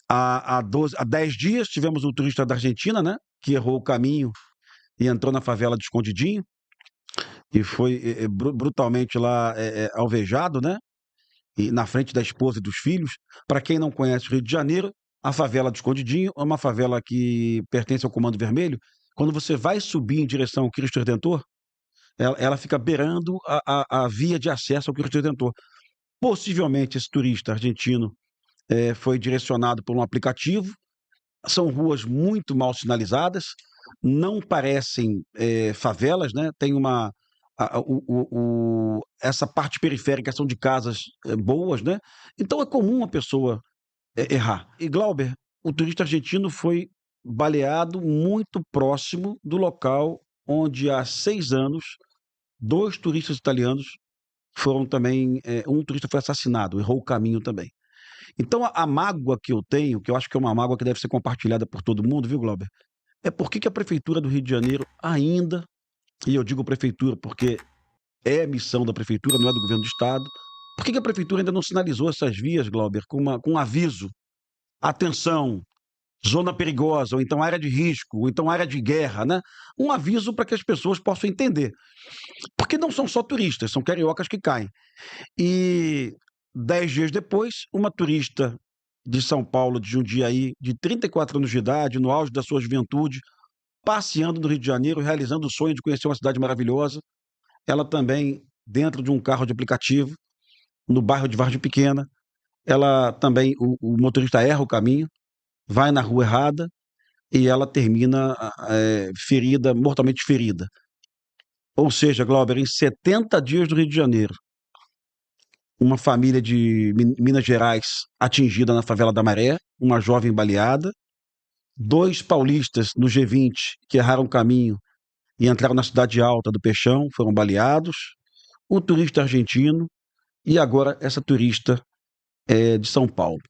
há 10 dias tivemos um turista da Argentina, né? Que errou o caminho e entrou na favela de Escondidinho e foi brutalmente lá alvejado, né? E na frente da esposa e dos filhos. Para quem não conhece o Rio de Janeiro, a favela de Escondidinho é uma favela que pertence ao Comando Vermelho. Quando você vai subir em direção ao Cristo Redentor, ela fica beirando a via de acesso ao Cristo Redentor. Possivelmente esse turista argentino foi direcionado por um aplicativo. São ruas muito mal sinalizadas, não parecem favelas, né? Tem essa parte periférica são de casas boas, né? Então é comum a pessoa errar. E Glauber, o turista argentino foi baleado muito próximo do local onde há 6 anos 2 turistas italianos foram também, um turista foi assassinado, errou o caminho também. Então a mágoa que eu tenho, que eu acho que é uma mágoa que deve ser compartilhada por todo mundo, viu, Glauber? É por que a prefeitura do Rio de Janeiro ainda, e eu digo prefeitura porque é missão da prefeitura, não é do governo do estado, por que a prefeitura ainda não sinalizou essas vias, Glauber, com um aviso? Atenção, zona perigosa, ou então área de risco, ou então área de guerra, né? Um aviso para que as pessoas possam entender. Porque não são só turistas, são cariocas que caem. E 10 dias depois, uma turista de São Paulo, de Jundiaí, de 34 anos de idade, no auge da sua juventude, passeando no Rio de Janeiro, realizando o sonho de conhecer uma cidade maravilhosa. Ela também, dentro de um carro de aplicativo, no bairro de Vargem Pequena, ela também, o motorista erra o caminho, vai na rua errada e ela termina ferida, mortalmente ferida. Ou seja, Glauber, em 70 dias do Rio de Janeiro, uma família de Minas Gerais atingida na favela da Maré, uma jovem baleada, 2 paulistas no G20 que erraram o caminho e entraram na cidade alta do Peixão, foram baleados, o turista argentino e agora essa turista de São Paulo.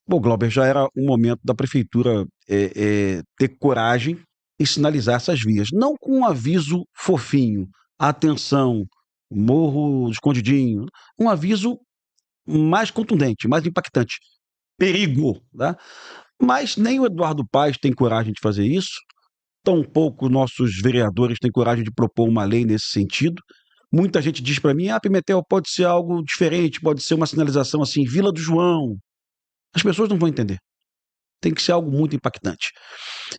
Bom, Glauber, já era um momento da prefeitura ter coragem e sinalizar essas vias, não com um aviso fofinho, atenção, morro escondidinho, um aviso mais contundente, mais impactante, perigo, tá? Mas nem o Eduardo Paes tem coragem de fazer isso, tampouco nossos vereadores têm coragem de propor uma lei nesse sentido. Muita gente diz para mim, Pimentel, pode ser algo diferente, pode ser uma sinalização assim, Vila do João. As pessoas não vão entender. Tem que ser algo muito impactante.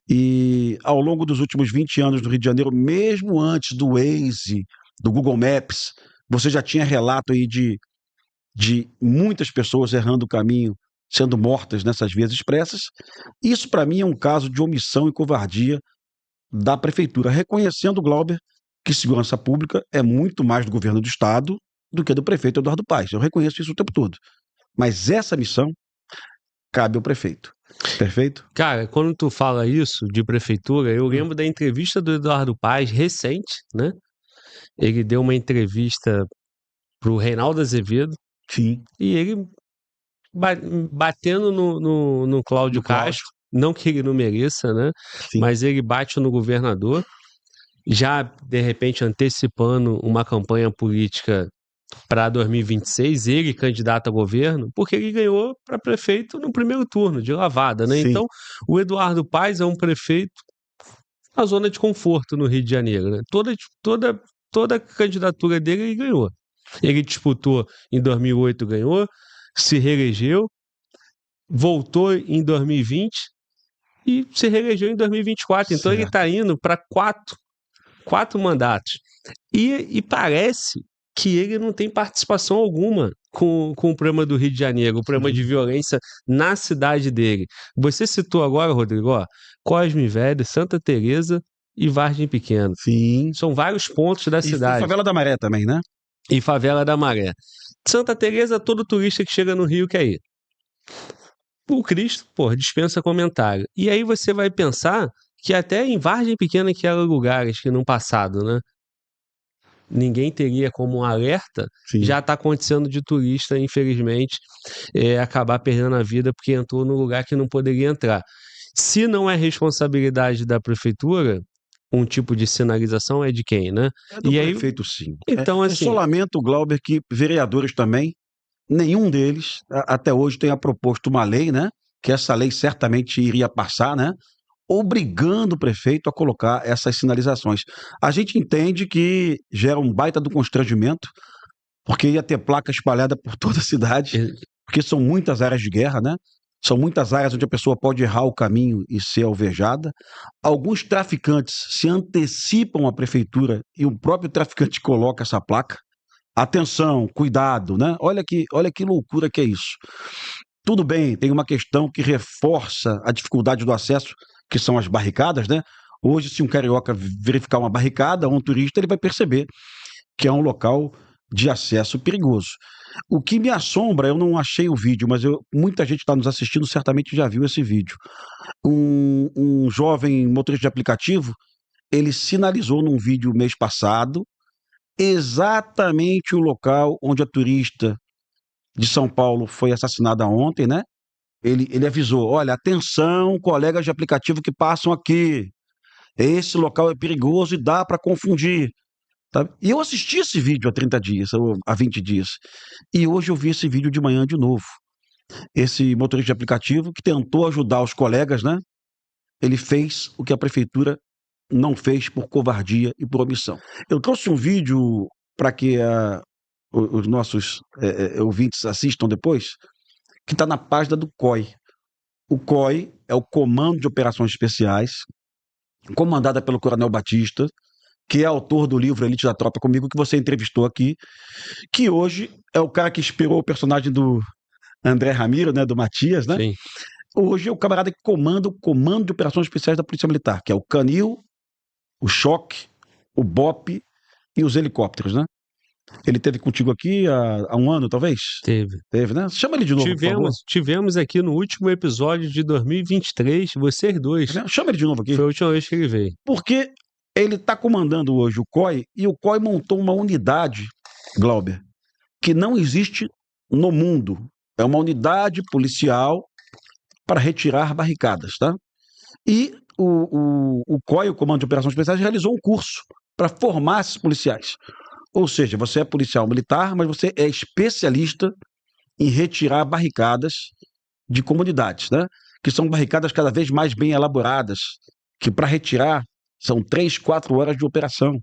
E ao longo dos últimos 20 anos do Rio de Janeiro, mesmo antes do Waze, do Google Maps, você já tinha relato aí de muitas pessoas errando o caminho, sendo mortas nessas vias expressas. Isso, para mim, é um caso de omissão e covardia da prefeitura, reconhecendo, Glauber, que segurança pública é muito mais do governo do estado do que do prefeito Eduardo Paes. Eu reconheço isso o tempo todo. Mas essa missão cabe ao prefeito. Perfeito? Cara, quando tu fala isso de prefeitura, eu lembro da entrevista do Eduardo Paes recente, né? Ele deu uma entrevista pro Reinaldo Azevedo. Sim. E ele batendo no Cláudio Castro, não que ele não mereça, né? Sim. Mas ele bate no governador, já de repente antecipando uma campanha política para 2026, ele candidato a governo, porque ele ganhou para prefeito no primeiro turno, de lavada, né? Sim. Então, o Eduardo Paes é um prefeito na zona de conforto no Rio de Janeiro, né? Toda a candidatura dele ele ganhou. Ele disputou em 2008, ganhou, se reelegeu, voltou em 2020 e se reelegeu em 2024. Então, ele está indo para quatro mandatos. E parece que ele não tem participação alguma com o problema do Rio de Janeiro, o problema de violência na cidade dele. Você citou agora, Rodrigo, Cosme Velho, Santa Teresa e Vargem Pequena. Sim. São vários pontos da cidade. E Favela da Maré também, né? E Favela da Maré. Santa Teresa, todo turista que chega no Rio quer ir. O Cristo, dispensa comentário. E aí você vai pensar que até em Vargem Pequena, que eram lugares que no passado, né, ninguém teria como um alerta, Sim. já está acontecendo de turista, infelizmente, acabar perdendo a vida porque entrou no lugar que não poderia entrar. Se não é responsabilidade da prefeitura, um tipo de sinalização é de quem, né? É do prefeito, sim. Então, assim... Eu só lamento, Glauber, que vereadores também, nenhum deles até hoje tenha proposto uma lei, né? que essa lei certamente iria passar, né? Obrigando o prefeito a colocar essas sinalizações. A gente entende que gera um baita do constrangimento, porque ia ter placa espalhada por toda a cidade, porque são muitas áreas de guerra, né? São muitas áreas onde a pessoa pode errar o caminho e ser alvejada. Alguns traficantes se antecipam à prefeitura e o próprio traficante coloca essa placa. Atenção, cuidado, né? Olha que loucura que é isso. Tudo bem, tem uma questão que reforça a dificuldade do acesso, que são as barricadas, né? Hoje, se um carioca verificar uma barricada ou um turista, ele vai perceber que é um local de acesso perigoso. O que me assombra, eu não achei o vídeo, mas muita gente está nos assistindo, certamente já viu esse vídeo. Um jovem motorista de aplicativo, ele sinalizou num vídeo mês passado exatamente o local onde a turista de São Paulo foi assassinada ontem, né? Ele avisou, olha, atenção, colegas de aplicativo que passam aqui, esse local é perigoso e dá para confundir. Tá? E eu assisti esse vídeo há 30 dias, ou há 20 dias, e hoje eu vi esse vídeo de manhã de novo. Esse motorista de aplicativo que tentou ajudar os colegas, né? Ele fez o que a prefeitura não fez por covardia e por omissão. Eu trouxe um vídeo para que os nossos ouvintes assistam depois, que está na página do COI. O COI é o Comando de Operações Especiais, comandada pelo Coronel Batista, que é autor do livro Elite da Tropa Comigo, que você entrevistou aqui, que hoje é o cara que inspirou o personagem do André Ramiro, né, do Matias, né? Sim. Hoje é o camarada que comanda o Comando de Operações Especiais da Polícia Militar, que é o Canil, o Choque, o BOP e os helicópteros, né? Ele teve contigo aqui há um ano, talvez? Teve, né? Chama ele de novo, por favor. Tivemos aqui no último episódio de 2023, vocês dois. Chama ele de novo aqui. Foi a última vez que ele veio. Porque ele está comandando hoje o COI, e o COI montou uma unidade, Glauber, que não existe no mundo. É uma unidade policial para retirar barricadas, tá? E o COI, o Comando de Operações Especiais, realizou um curso para formar esses policiais. Ou seja, você é policial militar, mas você é especialista em retirar barricadas de comunidades, né? Que são barricadas cada vez mais bem elaboradas, que para retirar são 3, 4 horas de operação,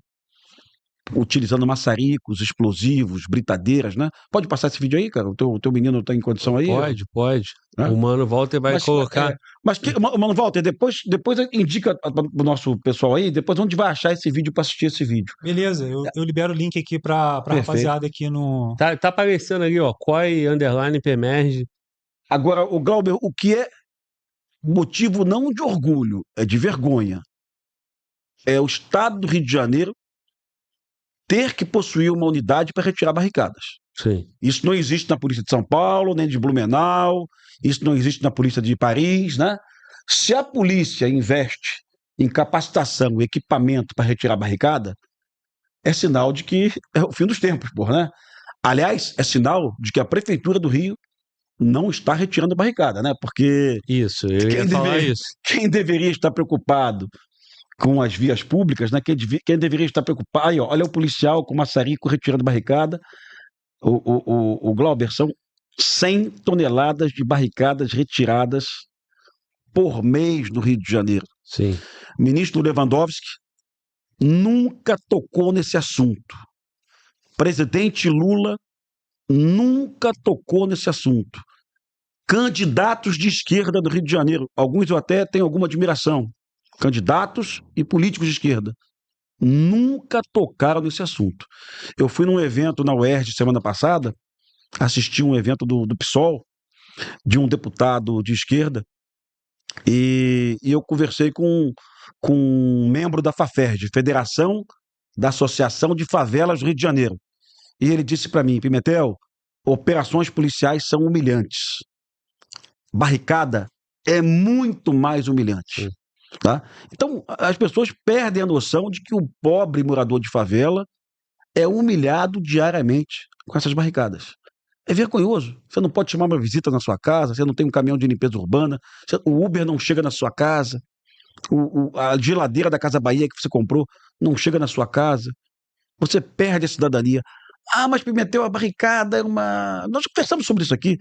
utilizando maçaricos, explosivos, britadeiras, né? Pode passar esse vídeo aí, cara? O teu menino está em condição aí? Pode. É? O Mano Walter vai colocar... Mano Walter, depois indica para o nosso pessoal aí, depois onde vai achar esse vídeo para assistir esse vídeo. Beleza, eu libero o link aqui para a rapaziada aqui no... Tá aparecendo ali, ó, COI_PMERG. Agora, o Glauber, o que é motivo não de orgulho, é de vergonha, é o Estado do Rio de Janeiro ter que possuir uma unidade para retirar barricadas. Sim. Isso não existe na Polícia de São Paulo, nem de Blumenau, isso não existe na Polícia de Paris, né? Se a polícia investe em capacitação, equipamento para retirar barricada, é sinal de que é o fim dos tempos, porra, né? Aliás, é sinal de que a Prefeitura do Rio não está retirando barricada, né? Porque isso, eu ia falar isso. Quem deveria estar preocupado com as vias públicas, né? Quem deveria estar preocupado, aí, ó, olha o policial com maçarico retirando barricada. O Glauber, são 100 toneladas de barricadas retiradas por mês no Rio de Janeiro. Sim. O ministro Lewandowski nunca tocou nesse assunto. Presidente Lula nunca tocou nesse assunto. Candidatos de esquerda do Rio de Janeiro, alguns eu até tenho alguma admiração, candidatos e políticos de esquerda, nunca tocaram nesse assunto. Eu fui num evento na UERJ semana passada, assisti um evento do PSOL, de um deputado de esquerda, e eu conversei com um membro da FAFERJ, Federação da Associação de Favelas do Rio de Janeiro. E ele disse para mim, Pimentel, operações policiais são humilhantes. Barricada é muito mais humilhante. Tá? Então, as pessoas perdem a noção de que o pobre morador de favela é humilhado diariamente com essas barricadas. É vergonhoso. Você não pode chamar uma visita na sua casa, você não tem um caminhão de limpeza urbana, o Uber não chega na sua casa, a geladeira da Casa Bahia que você comprou não chega na sua casa. Você perde a cidadania. Ah, mas Pimentel, a barricada é uma... Nós conversamos sobre isso aqui.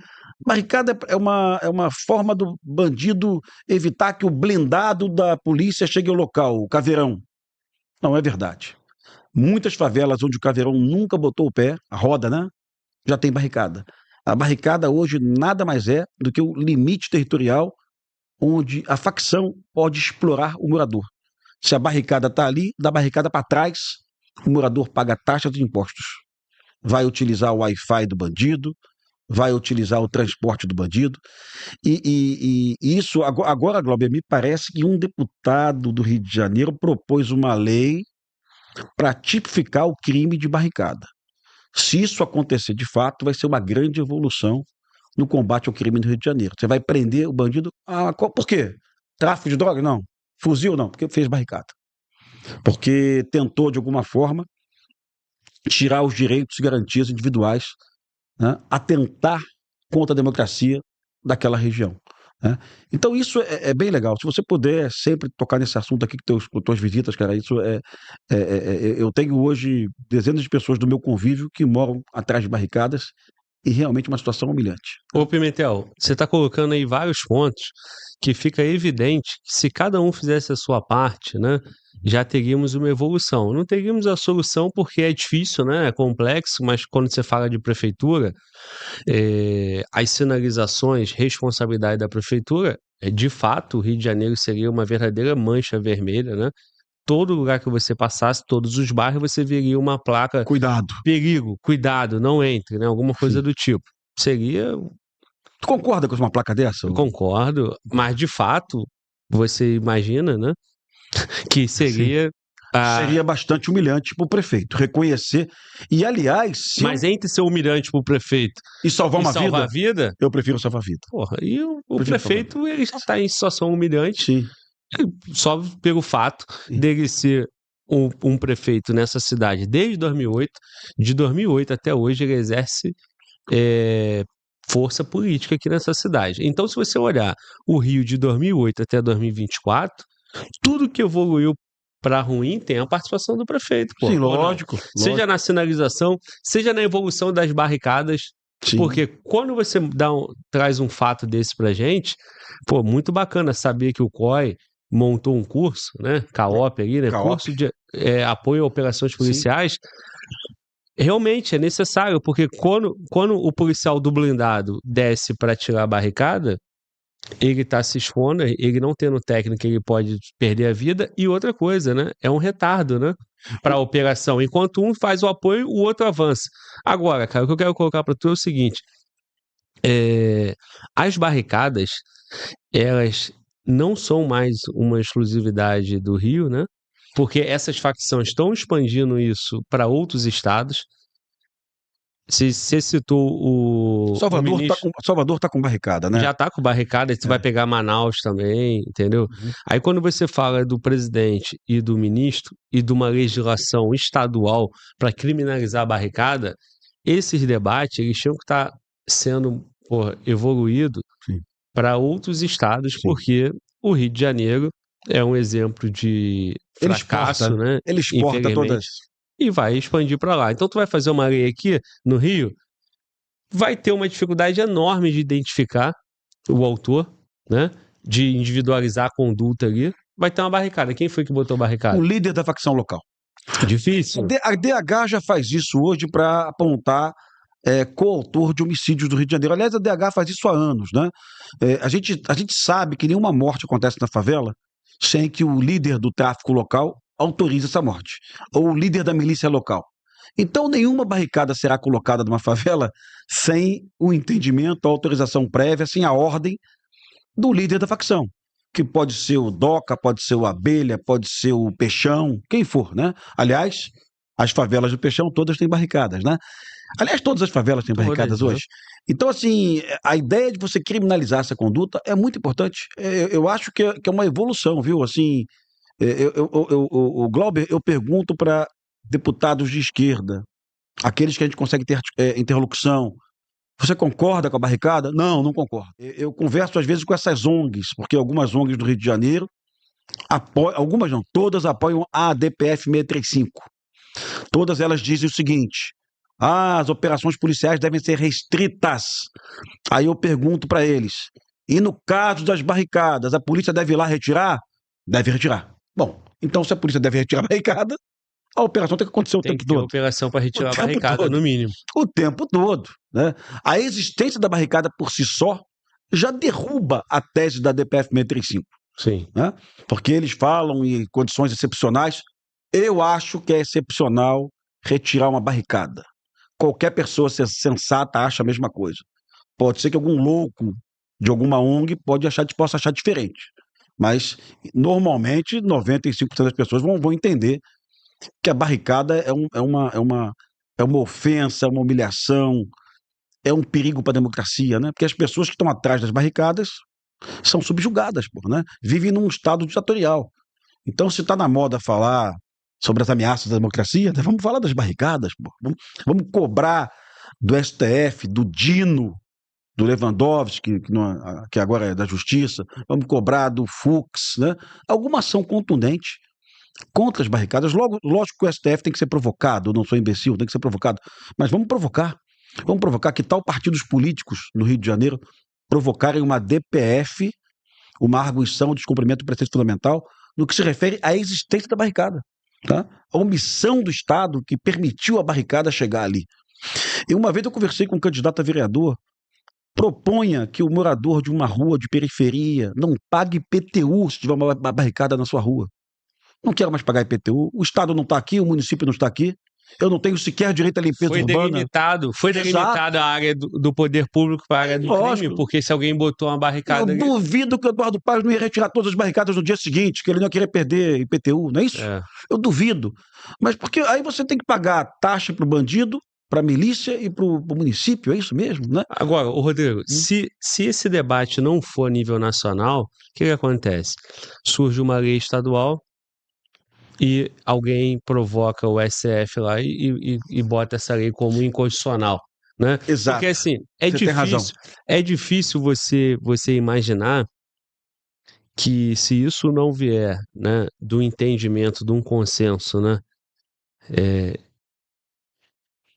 Barricada é uma forma do bandido evitar que o blindado da polícia chegue ao local, o caveirão. Não é verdade. Muitas favelas onde o caveirão nunca botou o pé, a roda, né? Já tem barricada. A barricada hoje nada mais é do que o limite territorial onde a facção pode explorar o morador. Se a barricada está ali, da barricada para trás, o morador paga taxas de impostos. Vai utilizar o Wi-Fi do bandido, vai utilizar o transporte do bandido. E isso, agora, Glauber, me parece que um deputado do Rio de Janeiro propôs uma lei para tipificar o crime de barricada. Se isso acontecer de fato, vai ser uma grande evolução no combate ao crime no Rio de Janeiro. Você vai prender o bandido. Ah, por quê? Tráfico de droga? Não. Fuzil? Não, porque fez barricada. Porque tentou, de alguma forma, tirar os direitos e garantias individuais, né, atentar contra a democracia daquela região. Né? Então isso é bem legal. Se você puder sempre tocar nesse assunto aqui com tuas visitas, cara, isso eu tenho hoje dezenas de pessoas do meu convívio que moram atrás de barricadas e realmente uma situação humilhante. Ô Pimentel, você está colocando aí vários pontos que fica evidente que se cada um fizesse a sua parte, né, já teríamos uma evolução. Não teríamos a solução porque é difícil, né, é complexo, mas quando você fala de prefeitura, as sinalizações, responsabilidade da prefeitura, de fato, o Rio de Janeiro seria uma verdadeira mancha vermelha, né? Todo lugar que você passasse, todos os bairros, você veria uma placa Cuidado. perigo, cuidado, não entre, né? Alguma coisa Sim. do tipo. Seria... Tu concorda com uma placa dessa? Eu concordo, mas de fato, você imagina, né? Que seria... Seria bastante humilhante para o prefeito reconhecer. E, aliás, Mas entre ser humilhante para o prefeito e salvar uma salvar vida, a vida, eu prefiro salvar a vida. porra, e o Prefiro prefeito ele já está em situação humilhante. Sim. Só pelo fato Sim. dele ser um prefeito nessa cidade desde 2008, de 2008 até hoje ele exerce força política aqui nessa cidade. Então, se você olhar o Rio de 2008 até 2024, tudo que evoluiu para ruim tem a participação do prefeito. Pô, Sim, lógico. Seja na sinalização, seja na evolução das barricadas. Sim. Porque quando você traz um fato desse pra gente, pô, muito bacana saber que o COI montou um curso, né? CAOP ali, né? CAOP. Curso de apoio a operações policiais. Realmente é necessário, porque quando o policial do blindado desce para tirar a barricada, ele tá se expondo, ele não tendo técnica, ele pode perder a vida. E outra coisa, né? É um retardo, né? Para a operação. Enquanto um faz o apoio, o outro avança. Agora, cara, o que eu quero colocar para tu é o seguinte: as barricadas, elas não são mais uma exclusividade do Rio, né? Porque essas facções estão expandindo isso para outros estados. Você citou o Salvador tá com barricada, né? Já tá com barricada, você vai pegar Manaus também, entendeu? Uhum. Aí quando você fala do presidente e do ministro e de uma legislação estadual para criminalizar a barricada, esses debates eles tinham que estar sendo evoluído para outros estados, porque o Rio de Janeiro é um exemplo de fracasso, né? Ele exporta todas. E vai expandir para lá. Então tu vai fazer uma lei aqui no Rio, vai ter uma dificuldade enorme de identificar o autor, né? De individualizar a conduta ali. Vai ter uma barricada. Quem foi que botou a barricada? O líder da facção local. Difícil. A DH já faz isso hoje para apontar coautor de homicídios do Rio de Janeiro. Aliás, a DH faz isso há anos, né? A gente sabe que nenhuma morte acontece na favela sem que o líder do tráfico local autorize essa morte, ou o líder da milícia local. Então, nenhuma barricada será colocada numa favela sem o entendimento, a autorização prévia, sem a ordem do líder da facção, que pode ser o Doca, pode ser o Abelha, pode ser o Peixão, quem for, né? Aliás, as favelas do Peixão todas têm barricadas, né? Aliás, todas as favelas têm barricadas hoje. Então, assim, a ideia de você criminalizar essa conduta é muito importante. Eu acho que é uma evolução, viu? Assim, o Glauber, eu pergunto para deputados de esquerda, aqueles que a gente consegue ter interlocução. Você concorda com a barricada? Não, não concordo. Eu converso às vezes com essas ONGs, porque algumas ONGs do Rio de Janeiro apoiam, algumas não, todas apoiam a DPF 635. Todas elas dizem o seguinte: as operações policiais devem ser restritas. Aí eu pergunto para eles, e no caso das barricadas, a polícia deve ir lá retirar? Deve retirar. Bom, então se a polícia deve retirar a barricada, a operação tem que acontecer o Tem tempo que ter todo. operação para retirar a tempo barricada, todo. no mínimo. O tempo todo, né? A existência da barricada por si só já derruba a tese da DPF 635, Sim. né? Porque eles falam em condições excepcionais. Eu acho que é excepcional retirar uma barricada. Qualquer pessoa sensata acha a mesma coisa. Pode ser que algum louco de alguma ONG possa achar diferente. Mas, normalmente, 95% das pessoas vão entender que a barricada é uma ofensa, uma humilhação, é um perigo para a democracia, né? Porque as pessoas que estão atrás das barricadas são subjugadas, né? Vivem num estado ditatorial. Então, se está na moda falar sobre as ameaças da democracia, né, vamos falar das barricadas, pô. Vamos cobrar do STF, do Dino, do Lewandowski, que agora é da Justiça, vamos cobrar do Fux, né? Alguma ação contundente contra as barricadas. Lógico que o STF tem que ser provocado, eu não sou imbecil, tem que ser provocado, mas vamos provocar. Vamos provocar que tal partidos políticos no Rio de Janeiro provocarem uma DPF, uma arguição de descumprimento do preceito fundamental, no que se refere à existência da barricada. Tá? A omissão do Estado que permitiu a barricada chegar ali. E uma vez eu conversei com um candidato a vereador, proponha que o morador de uma rua de periferia não pague IPTU se tiver uma barricada na sua rua. Não quero mais pagar IPTU, o Estado não está aqui, o município não está aqui, eu não tenho sequer direito à limpeza urbana. Foi delimitada a área do poder público para a área do crime, porque se alguém botou uma barricada... Eu duvido que o Eduardo Paes não ia retirar todas as barricadas no dia seguinte, que ele não ia querer perder IPTU, não é isso? É. Eu duvido. Mas porque aí você tem que pagar taxa para o bandido, para a milícia e para o município, é isso mesmo, né? Agora, Rodrigo, se esse debate não for a nível nacional, o que acontece? Surge uma lei estadual e alguém provoca o STF lá e bota essa lei como inconstitucional, né? Exato. Porque assim, Você tem razão. é difícil você imaginar que se isso não vier, né, do entendimento, de um consenso, né,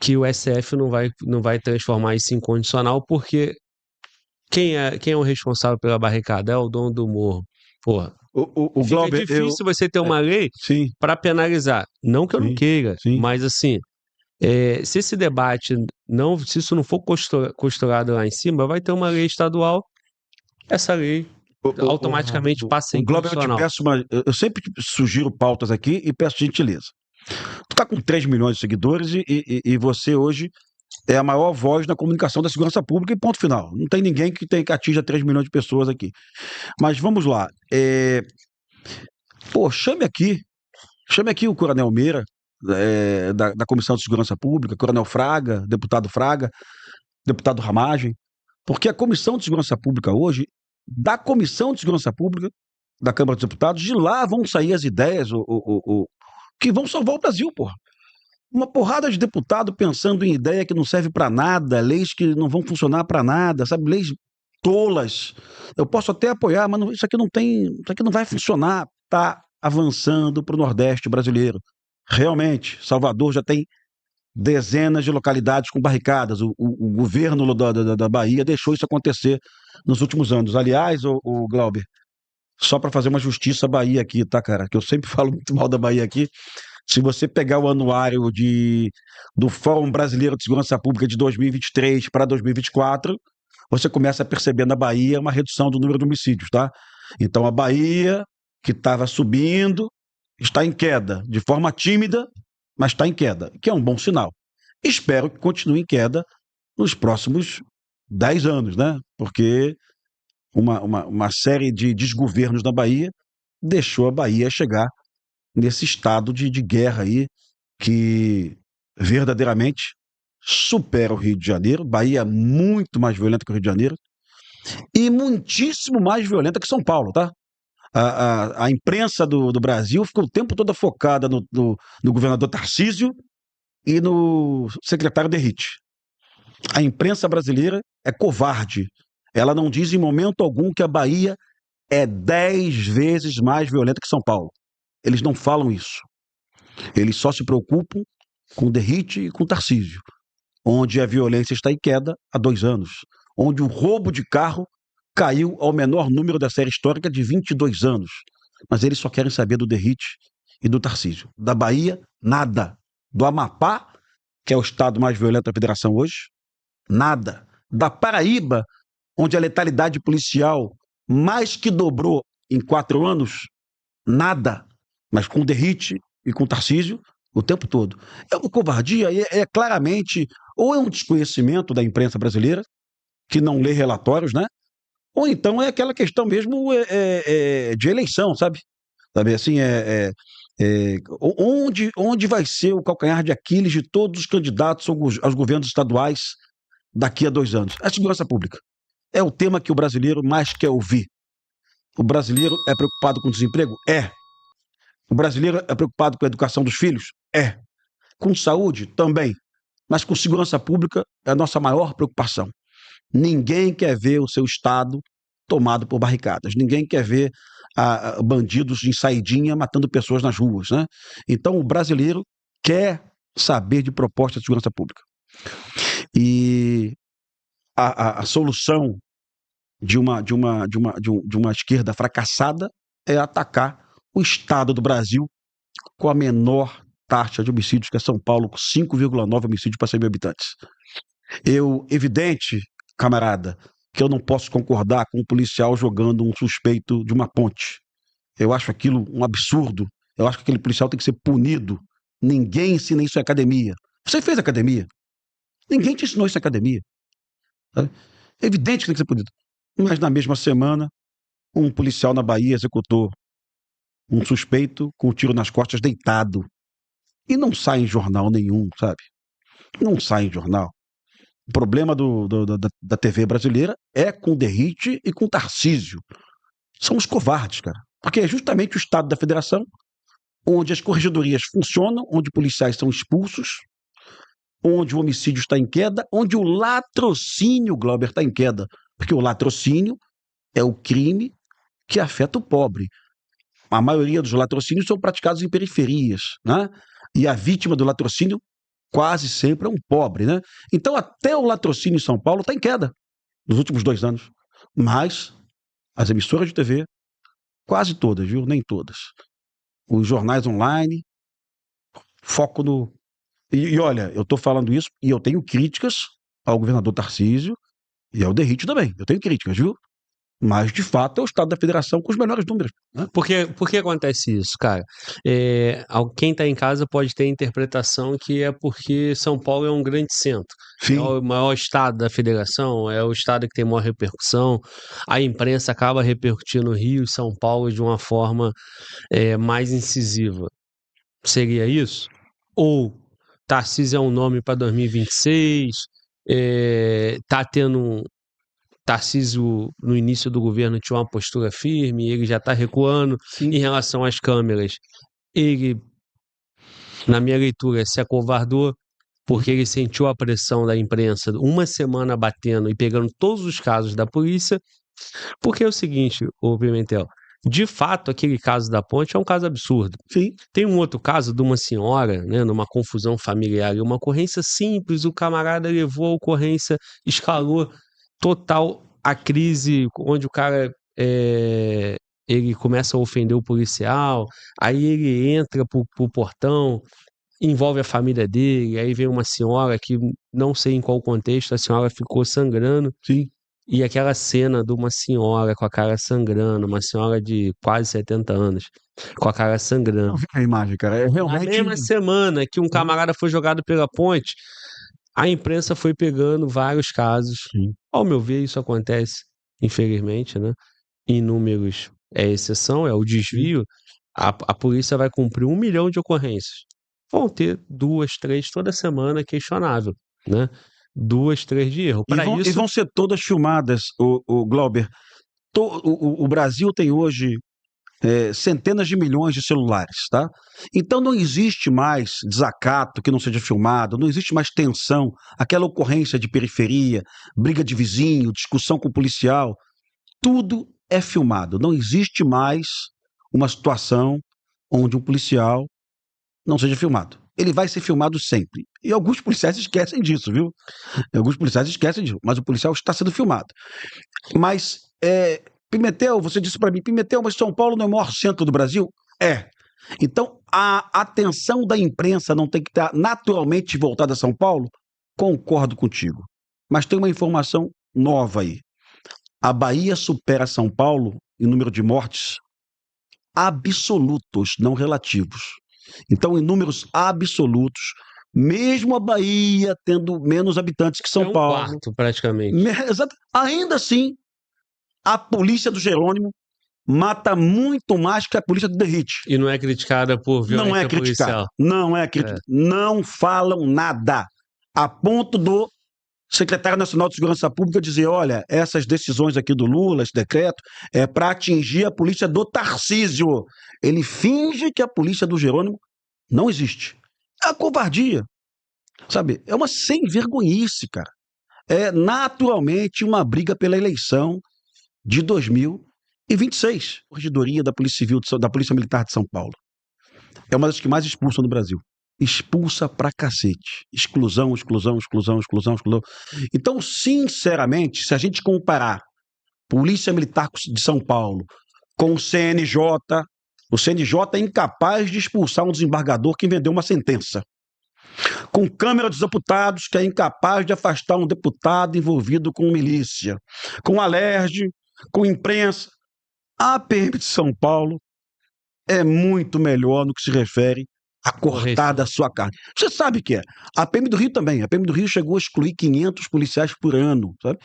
que o STF não vai transformar isso em condicional, porque quem é o responsável pela barricada? É o dono do morro. Porra. O Fica Glauber, difícil você ter uma lei para penalizar. Não que eu não queira, mas assim, se esse debate se isso não for costurado lá em cima, vai ter uma lei estadual, essa lei automaticamente passa em Glauber, condicional. eu sempre sugiro pautas aqui e peço gentileza. Tu tá com 3 milhões de seguidores e você hoje é a maior voz na comunicação da segurança pública e ponto final. Não tem ninguém que atinja 3 milhões de pessoas aqui. Mas vamos lá. Chame aqui o Coronel Meira, da Comissão de Segurança Pública, Coronel Fraga, deputado Ramagem, porque a Comissão de Segurança Pública hoje, da Comissão de Segurança Pública da Câmara dos Deputados, de lá vão sair as ideias que vão salvar o Brasil, porra. Uma porrada de deputado pensando em ideia que não serve para nada, leis que não vão funcionar para nada, sabe? Leis tolas. Eu posso até apoiar, mas isso aqui não vai funcionar. Tá avançando para o Nordeste brasileiro. Realmente, Salvador já tem dezenas de localidades com barricadas. O governo da Bahia deixou isso acontecer nos últimos anos. Aliás, o Glauber, só para fazer uma justiça à Bahia aqui, tá, cara? Que eu sempre falo muito mal da Bahia aqui. Se você pegar o anuário do Fórum Brasileiro de Segurança Pública de 2023 para 2024, você começa a perceber na Bahia uma redução do número de homicídios, tá? Então a Bahia, que estava subindo, está em queda, de forma tímida, mas está em queda, que é um bom sinal. Espero que continue em queda nos próximos 10 anos, né? Porque uma série de desgovernos na Bahia deixou a Bahia chegar nesse estado de guerra aí, que verdadeiramente supera o Rio de Janeiro. Bahia é muito mais violenta que o Rio de Janeiro e muitíssimo mais violenta que São Paulo, tá? A imprensa do Brasil ficou o tempo todo focada no governador Tarcísio e no secretário Derrite. A imprensa brasileira é covarde. Ela não diz em momento algum que a Bahia é 10 vezes mais violenta que São Paulo. Eles não falam isso. Eles só se preocupam com Derrite e com Tarcísio. onde a violência está em queda há 2 anos, onde o roubo de carro caiu ao menor número da série histórica de 22 anos. Mas eles só querem saber do Derrite e do Tarcísio. Da Bahia, nada. Do Amapá, que é o estado mais violento da federação hoje, nada. Da Paraíba, onde a letalidade policial mais que dobrou em 4 anos, nada. Mas com o Derrite e com o Tarcísio, o tempo todo. É uma covardia, é claramente, ou é um desconhecimento da imprensa brasileira, que não lê relatórios, né? Ou então é aquela questão mesmo de eleição, sabe? Sabe assim, onde vai ser o calcanhar de Aquiles de todos os candidatos aos governos estaduais daqui a 2 anos? A segurança pública. É o tema que o brasileiro mais quer ouvir. O brasileiro é preocupado com o desemprego? É. O brasileiro é preocupado com a educação dos filhos? É. Com saúde? Também. Mas com segurança pública é a nossa maior preocupação. Ninguém quer ver o seu estado tomado por barricadas. Ninguém quer ver bandidos de saidinha matando pessoas nas ruas, né? Então o brasileiro quer saber de propostas de segurança pública. E a solução de uma esquerda fracassada é atacar o estado do Brasil com a menor taxa de homicídios, que é São Paulo, com 5,9 homicídios para 100 mil habitantes. Evidente, camarada, que eu não posso concordar com um policial jogando um suspeito de uma ponte. Eu acho aquilo um absurdo. Eu acho que aquele policial tem que ser punido. Ninguém ensina isso em academia. Você fez academia? Ninguém te ensinou isso em academia. É evidente que tem que ser punido. Mas na mesma semana, um policial na Bahia executou um suspeito com um tiro nas costas deitado. E não sai em jornal nenhum, sabe? Não sai em jornal. O problema da TV brasileira é com Derrite e com Tarcísio. São os covardes, cara. Porque é justamente o estado da federação onde as corregedorias funcionam, onde policiais são expulsos, onde o homicídio está em queda, onde o latrocínio, Glauber, está em queda. Porque o latrocínio é o crime que afeta o pobre. A maioria dos latrocínios são praticados em periferias, né? E a vítima do latrocínio quase sempre é um pobre, né? Então até o latrocínio em São Paulo está em queda nos últimos 2 anos. Mas as emissoras de TV, quase todas, viu? Nem todas. Os jornais online, foco no... E olha, eu estou falando isso e eu tenho críticas ao governador Tarcísio e ao Derrite também. Eu tenho críticas, viu? Mas, de fato, é o estado da federação com os melhores números, né? Por que acontece isso, cara? Quem está em casa pode ter a interpretação que é porque São Paulo é um grande centro. Sim. É o maior estado da federação, é o estado que tem maior repercussão. A imprensa acaba repercutindo o Rio e São Paulo de uma forma mais incisiva. Seria isso? Ou Tarcísio é um nome para 2026, tá tendo... Tarcísio, no início do governo, tinha uma postura firme, ele já está recuando. Sim. Em relação às câmeras. Ele, na minha leitura, se acovardou porque ele sentiu a pressão da imprensa uma semana batendo e pegando todos os casos da polícia. Porque é o seguinte, ô Pimentel, de fato, aquele caso da ponte é um caso absurdo. Sim. Tem um outro caso de uma senhora, né, numa confusão familiar, uma ocorrência simples, o camarada levou a ocorrência, escalou total a crise, onde o cara ele começa a ofender o policial, aí ele entra pro portão, envolve a família dele, aí vem uma senhora que não sei em qual contexto, a senhora ficou sangrando. Sim. E aquela cena de uma senhora com a cara sangrando, uma senhora de quase 70 anos, com a cara sangrando. Não fica a imagem, cara. É realmente... Na mesma semana que um camarada foi jogado pela ponte, a imprensa foi pegando vários casos. Sim. Ao meu ver, isso acontece, infelizmente, né? Em números é exceção, é o desvio. A polícia vai cumprir 1 milhão de ocorrências. Vão ter 2, 3 toda semana, questionável, né? 2, 3 de erro. E vão ser todas filmadas, o Glauber. O Brasil tem hoje centenas de milhões de celulares, tá? Então não existe mais desacato que não seja filmado, não existe mais tensão, aquela ocorrência de periferia, briga de vizinho, discussão com o policial, tudo é filmado. Não existe mais uma situação onde um policial não seja filmado. ele vai ser filmado sempre. E alguns policiais esquecem disso, viu? Alguns policiais esquecem disso, mas o policial está sendo filmado. Mas, Pimentel, você disse para mim, Pimentel, mas São Paulo não é o maior centro do Brasil? É. Então, a atenção da imprensa não tem que estar naturalmente voltada a São Paulo? Concordo contigo. Mas tem uma informação nova aí. A Bahia supera São Paulo em número de mortes absolutos, não relativos. Então, em números absolutos, mesmo a Bahia tendo menos habitantes que São Paulo, quarto, praticamente. Ainda assim, a polícia do Jerônimo mata muito mais que a polícia do Derrite. E não é criticada por violência Não é criticada. Não é criticada. Não falam nada. A ponto do secretário nacional de segurança pública dizer, olha, essas decisões aqui do Lula, esse decreto, é para atingir a polícia do Tarcísio. Ele finge que a polícia do Jerônimo não existe. É a covardia, sabe? É uma sem-vergonhice, cara. É naturalmente uma briga pela eleição de 2026. A Corregedoria da Polícia Civil, da Polícia Militar de São Paulo. É uma das que mais expulsam no Brasil. Expulsa pra cacete. Exclusão, exclusão, exclusão, exclusão, exclusão. Então, sinceramente, se a gente comparar Polícia Militar de São Paulo com o CNJ é incapaz de expulsar um desembargador que vendeu uma sentença. Com Câmara dos Deputados, que é incapaz de afastar um deputado envolvido com milícia. Com Alerj, com imprensa. A PM de São Paulo é muito melhor no que se refere a cortar da sua carne. Você sabe o que é. A PM do Rio também. A PM do Rio chegou a excluir 500 policiais por ano, sabe?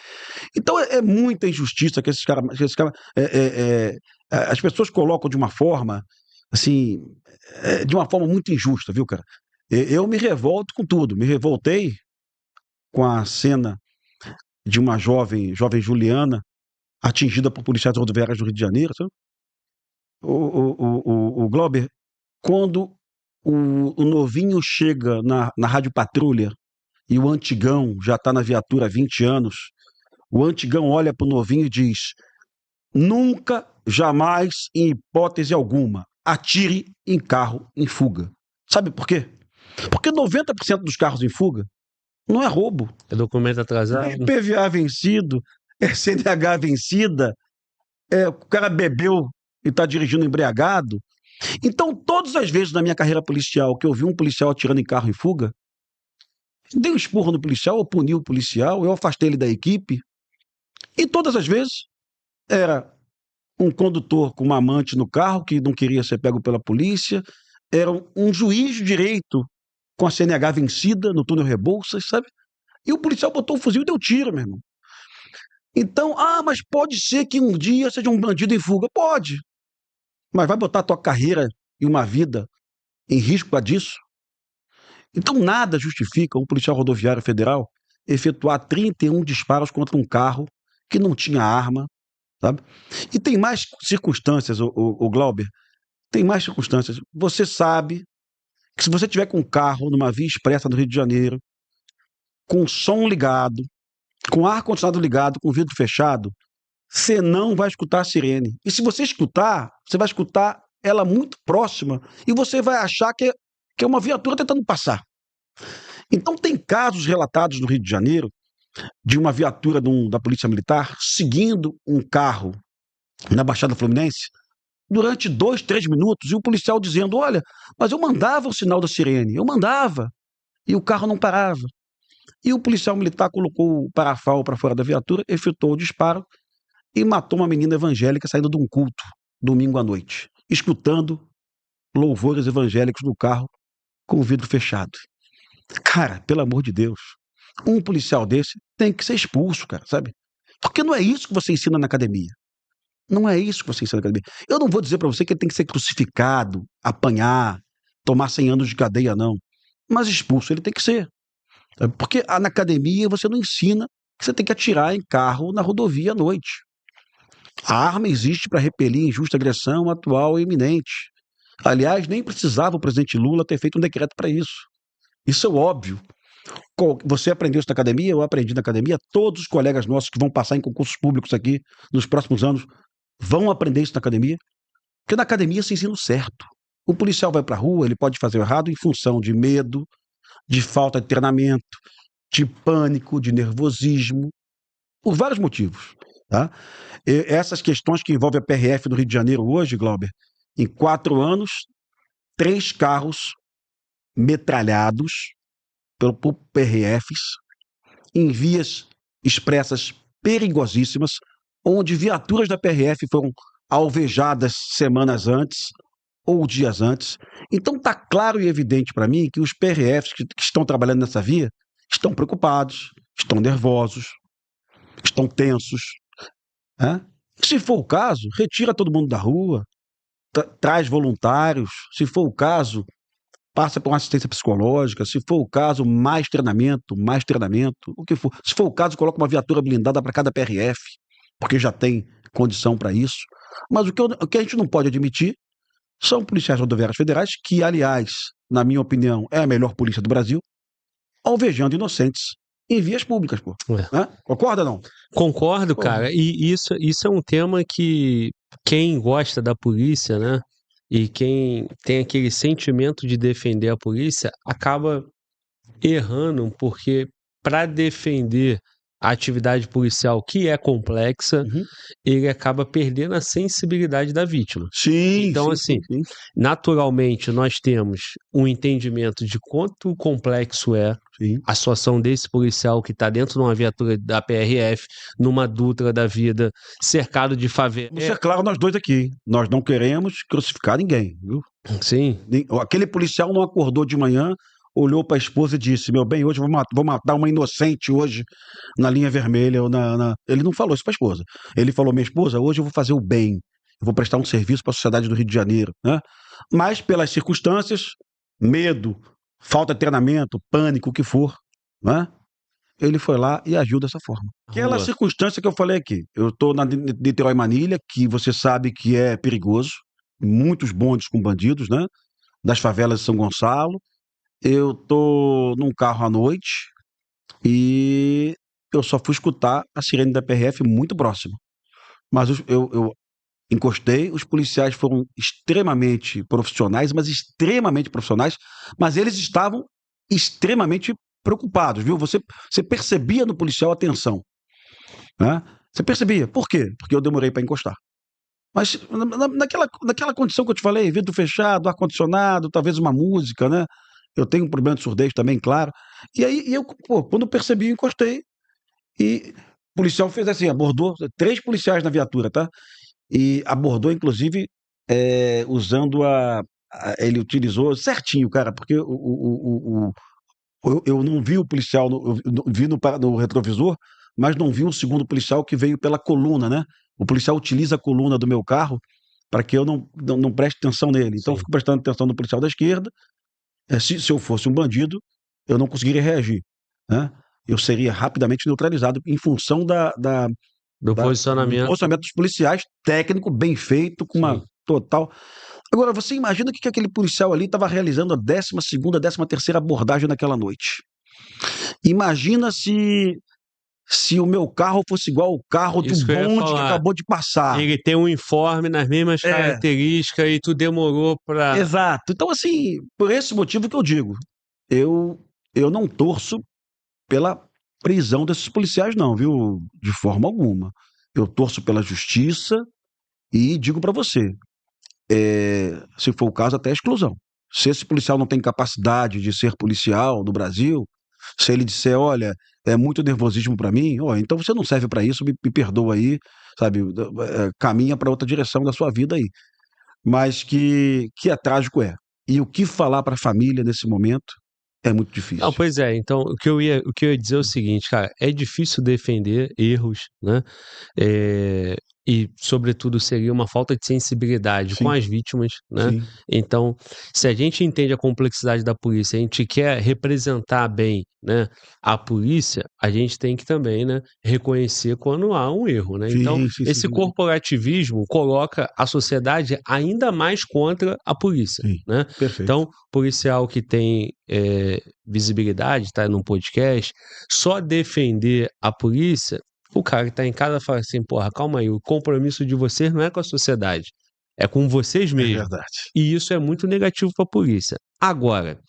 Então é muita injustiça que esses caras... as pessoas colocam de uma forma, assim, de uma forma muito injusta, viu, cara? Eu me revolto com tudo. Me revoltei com a cena de uma jovem Juliana atingida por policiais rodoviários do Rio de Janeiro, sabe? O Glauber, quando o novinho chega na Rádio Patrulha e o antigão já está na viatura há 20 anos, o antigão olha para o novinho e diz: nunca, jamais, em hipótese alguma, atire em carro em fuga. Sabe por quê? Porque 90% dos carros em fuga não é roubo. É documento atrasado. É PVA vencido, é CNH vencida, o cara bebeu e está dirigindo embriagado. Então, todas as vezes na minha carreira policial que eu vi um policial atirando em carro em fuga, dei um esporro no policial, eu puni o policial, eu afastei ele da equipe. E todas as vezes era um condutor com uma amante no carro que não queria ser pego pela polícia, era um juiz de direito com a CNH vencida no túnel Rebouças, sabe? E o policial botou o fuzil e deu tiro, meu irmão. Então, mas pode ser que um dia seja um bandido em fuga. Pode. Mas vai botar a tua carreira e uma vida em risco para disso? Então nada justifica um policial rodoviário federal efetuar 31 disparos contra um carro que não tinha arma, sabe? E tem mais circunstâncias, o Glauber, tem mais circunstâncias. Você sabe que se você tiver com um carro numa via expressa no Rio de Janeiro, com som ligado, com ar-condicionado ligado, com vidro fechado, você não vai escutar a sirene. E se você escutar, você vai escutar ela muito próxima e você vai achar que é uma viatura tentando passar. Então tem casos relatados no Rio de Janeiro de uma viatura da Polícia Militar seguindo um carro na Baixada Fluminense durante 2, 3 minutos e o policial dizendo: olha, mas eu mandava o sinal da sirene, eu mandava, e o carro não parava. E o policial militar colocou o parafal para fora da viatura, efetuou o disparo e matou uma menina evangélica saindo de um culto domingo à noite, escutando louvores evangélicos no carro com o vidro fechado. Cara, pelo amor de Deus, um policial desse tem que ser expulso, cara, sabe? Porque não é isso que você ensina na academia. Não é isso que você ensina na academia. Eu não vou dizer para você que ele tem que ser crucificado, apanhar, tomar 100 anos de cadeia, não. Mas expulso ele tem que ser. Porque na academia você não ensina que você tem que atirar em carro na rodovia à noite. A arma existe para repelir injusta agressão atual e iminente. Aliás, nem precisava o presidente Lula ter feito um decreto para isso. Isso é óbvio. Você aprendeu isso na academia, eu aprendi na academia, todos os colegas nossos que vão passar em concursos públicos aqui nos próximos anos vão aprender isso na academia, porque na academia se ensina o certo. O policial vai para a rua, ele pode fazer o errado em função de medo, de falta de treinamento, de pânico, de nervosismo, por vários motivos, tá? Essas questões que envolvem a PRF do Rio de Janeiro hoje, Glauber, em 4 anos, 3 carros metralhados por PRFs em vias expressas perigosíssimas, onde viaturas da PRF foram alvejadas semanas antes ou dias antes. Então está claro e evidente para mim que os PRFs que estão trabalhando nessa via estão preocupados, estão nervosos, estão tensos. Né? Se for o caso, retira todo mundo da rua, traz voluntários. Se for o caso, passa por uma assistência psicológica. Se for o caso, mais treinamento, o que for. Se for o caso, coloca uma viatura blindada para cada PRF, porque já tem condição para isso. Mas o que a gente não pode admitir são policiais rodoviários federais, que, aliás, na minha opinião, é a melhor polícia do Brasil, alvejando inocentes em vias públicas, pô. Né? Concorda, não? Concordo, cara. E isso é um tema que quem gosta da polícia, né? E quem tem aquele sentimento de defender a polícia acaba errando, porque para defender a atividade policial, que é complexa, ele acaba perdendo a sensibilidade da vítima. Sim, então, sim, assim, naturalmente, nós temos um entendimento de quanto complexo é a situação desse policial que está dentro de uma viatura da PRF, numa Dutra da vida, cercado de favela. Vamos ser claro nós dois aqui. Nós não queremos crucificar ninguém, viu? Sim. Aquele policial não acordou de manhã, olhou para a esposa e disse: meu bem, hoje eu vou matar uma inocente hoje na linha vermelha. Ele não falou isso para a esposa. Ele falou: minha esposa, hoje eu vou fazer o bem. Eu vou prestar um serviço para a sociedade do Rio de Janeiro. Né? Mas, pelas circunstâncias, medo, falta de treinamento, pânico, o que for, né? Ele foi lá e agiu dessa forma. Aquela circunstância que eu falei aqui. Eu estou na Niterói Manilha, que você sabe que é perigoso. Muitos bondes com bandidos, né? Das favelas de São Gonçalo. Eu tô num carro à noite e eu só fui escutar a sirene da PRF muito próxima. Mas eu encostei, os policiais foram extremamente profissionais, mas eles estavam extremamente preocupados, viu? Você percebia no policial a tensão, né? Você percebia. Por quê? Porque eu demorei para encostar. Mas naquela condição que eu te falei, vidro fechado, ar-condicionado, talvez uma música, né? Eu tenho um problema de surdez também, claro. E aí, quando eu percebi, eu encostei. E o policial fez assim, abordou 3 policiais na viatura, tá? E abordou, inclusive, usando ele utilizou certinho, cara, porque eu não vi o policial, eu vi no retrovisor, mas não vi o segundo policial que veio pela coluna, né? O policial utiliza a coluna do meu carro para que eu não preste atenção nele. Então, eu fico prestando atenção no policial da esquerda. Se eu fosse um bandido, eu não conseguiria reagir, né? Eu seria rapidamente neutralizado em função do posicionamento dos policiais, técnico, bem feito, com uma total... Agora, você imagina o que aquele policial ali estava realizando a 12ª, 13ª abordagem naquela noite. Imagina se o meu carro fosse igual ao carro do bonde que acabou de passar. Ele tem um uniforme nas mesmas características e tu demorou para... Exato. Então, assim, por esse motivo que eu digo, eu não torço pela prisão desses policiais não, viu? De forma alguma. Eu torço pela justiça e digo para você, se for o caso, até a exclusão. Se esse policial não tem capacidade de ser policial no Brasil, se ele disser, olha, é muito nervosismo para mim, então você não serve para isso, me perdoa aí, sabe? Caminha para outra direção da sua vida aí. Mas que é trágico é. E o que falar para a família nesse momento é muito difícil. Não, pois é, então o que eu ia dizer é o seguinte, cara, é difícil defender erros, né? E, sobretudo, seria uma falta de sensibilidade com as vítimas, né? Sim. Então, se a gente entende a complexidade da polícia, a gente quer representar bem, né, a polícia, a gente tem que também, né, reconhecer quando há um erro, né? Então, esse corporativismo coloca a sociedade ainda mais contra a polícia, né? Perfeito. Então, policial que tem visibilidade, tá num podcast, só defender a polícia, o cara que tá em casa fala assim, porra, calma aí, o compromisso de vocês não é com a sociedade, É com vocês É mesmos. verdade. E isso é muito negativo para a polícia. Agora,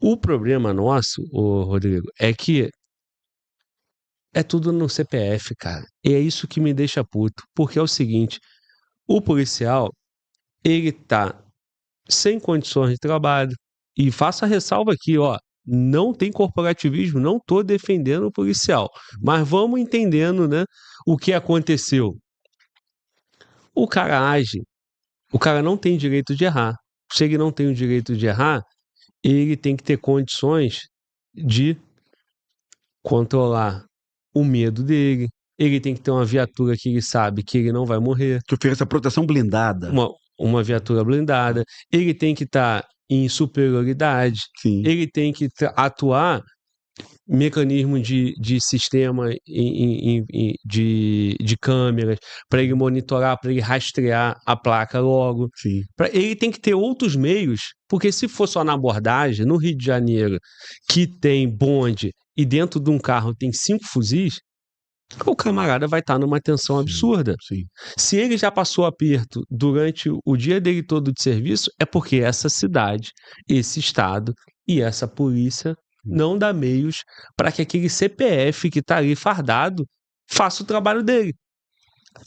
o problema nosso, ô Rodrigo, é que é tudo no CPF, cara. E é isso que me deixa puto. Porque é o seguinte, o policial, ele tá sem condições de trabalho. E faço a ressalva aqui, ó. Não tem corporativismo, não tô defendendo o policial. Mas vamos entendendo, né, o que aconteceu. O cara age, o cara não tem direito de errar. Se ele não tem o direito de errar, ele tem que ter condições de controlar o medo dele. Ele tem que ter uma viatura que ele sabe que ele não vai morrer. Que ofereça proteção blindada. Uma viatura blindada. Ele tem que estar em superioridade. Sim. Ele tem que atuar mecanismo de sistema de câmeras para ele monitorar, para ele rastrear a placa logo. Sim. Ele tem que ter outros meios, porque se for só na abordagem, no Rio de Janeiro, que tem bonde e dentro de um carro tem 5 fuzis, o camarada vai estar numa tensão absurda. Sim. Se ele já passou aperto durante o dia dele todo de serviço, é porque essa cidade, esse estado e essa polícia não dá meios para que aquele CPF que está ali fardado faça o trabalho dele.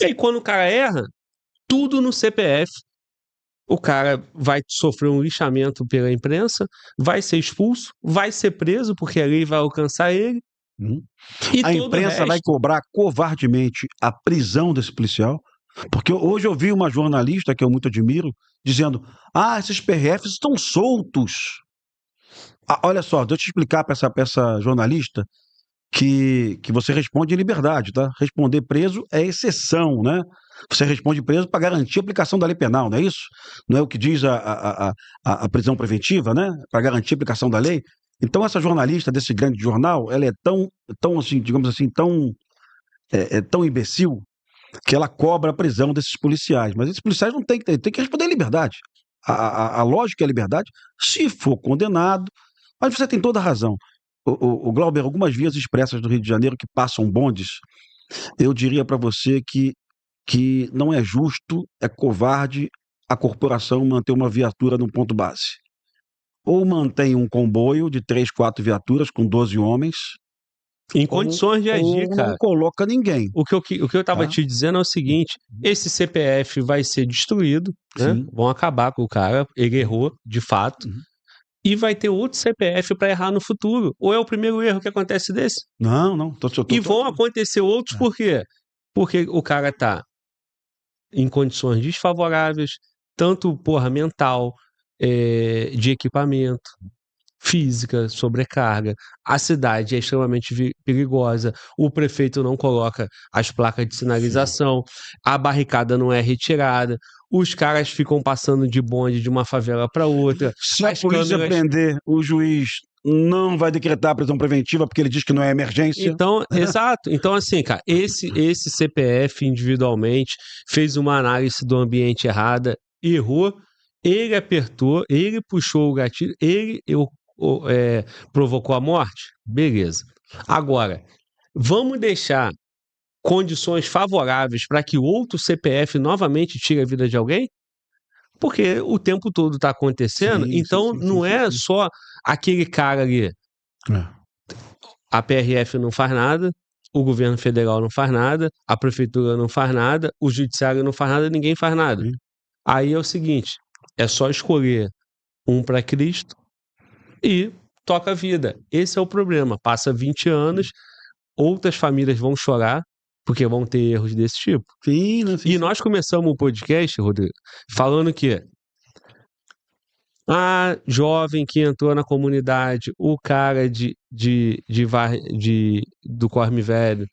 E aí, quando o cara erra, tudo no CPF. O cara vai sofrer um lixamento pela imprensa, vai ser expulso, vai ser preso, porque a lei vai alcançar ele. E a imprensa vai cobrar covardemente a prisão desse policial, porque hoje eu vi uma jornalista que eu muito admiro dizendo: esses PRFs estão soltos. Olha só, deixa eu te explicar para essa jornalista que você responde em liberdade, tá? Responder preso é exceção, né? Você responde preso para garantir a aplicação da lei penal, não é isso? Não é o que diz a prisão preventiva, né? Para garantir a aplicação da lei. Então, essa jornalista desse grande jornal, ela é tão assim, digamos assim, tão imbecil, que ela cobra a prisão desses policiais. Mas esses policiais não têm que responder em liberdade. A lógica é a liberdade, se for condenado. Mas você tem toda a razão. O Glauber, algumas vias expressas do Rio de Janeiro que passam bondes, eu diria para você que não é justo, é covarde a corporação manter uma viatura no ponto base. Ou mantém um comboio de 3, 4 viaturas com 12 homens. Em condições de agir, ou cara. não coloca ninguém. O que eu tava te dizendo é o seguinte: esse CPF vai ser destruído, né? Vão acabar com o cara, ele errou, de fato. E vai ter outro CPF para errar no futuro. Ou é o primeiro erro que acontece desse? Não. E vão acontecer outros por quê? Porque o cara tá em condições desfavoráveis, tanto mental, de equipamento, física, sobrecarga. A cidade é extremamente perigosa. O prefeito não coloca as placas de sinalização. A barricada não é retirada. Os caras ficam passando de bonde de uma favela para outra. Se a polícia prender, o juiz não vai decretar a prisão preventiva porque ele diz que não é emergência. Então, exato. Então, assim, cara, esse CPF individualmente fez uma análise do ambiente errada, errou, ele apertou, ele puxou o gatilho, ele provocou a morte? Beleza. Agora, vamos deixar condições favoráveis para que outro CPF novamente tire a vida de alguém? Porque o tempo todo está acontecendo, então não é só aquele cara ali. A PRF não faz nada, o governo federal não faz nada, a prefeitura não faz nada, o judiciário não faz nada, ninguém faz nada. Aí é o seguinte, é só escolher um para Cristo e toca a vida. Esse é o problema. Passa 20 anos, outras famílias vão chorar, porque vão ter erros desse tipo. E nós começamos o podcast, Rodrigo, falando que a jovem que entrou na comunidade, o cara do Corme Velho,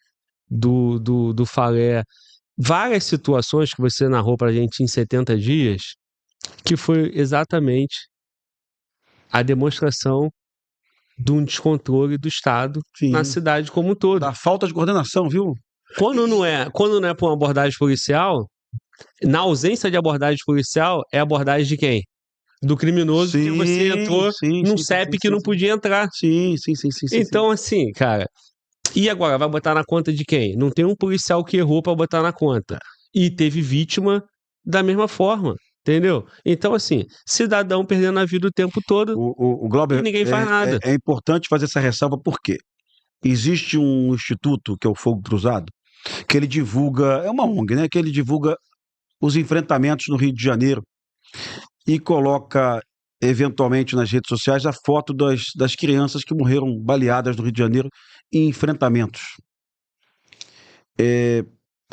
do Falé, várias situações que você narrou pra gente em 70 dias, que foi exatamente a demonstração de um descontrole do Estado na cidade como um todo. Da falta de coordenação, viu? Quando não é para uma abordagem policial, na ausência de abordagem policial, é abordagem de quem? Do criminoso que você entrou num CEP que não podia entrar. Sim. Então, assim, cara, e agora? Vai botar na conta de quem? Não tem um policial que errou para botar na conta. E teve vítima da mesma forma, entendeu? Então, assim, cidadão perdendo a vida o tempo todo O Glauber, e ninguém faz nada. é importante fazer essa ressalva porque existe um instituto, que é o Fogo Cruzado, que ele divulga, é uma ONG, né? Que ele divulga os enfrentamentos no Rio de Janeiro e coloca, eventualmente, nas redes sociais a foto das crianças que morreram baleadas no Rio de Janeiro em enfrentamentos.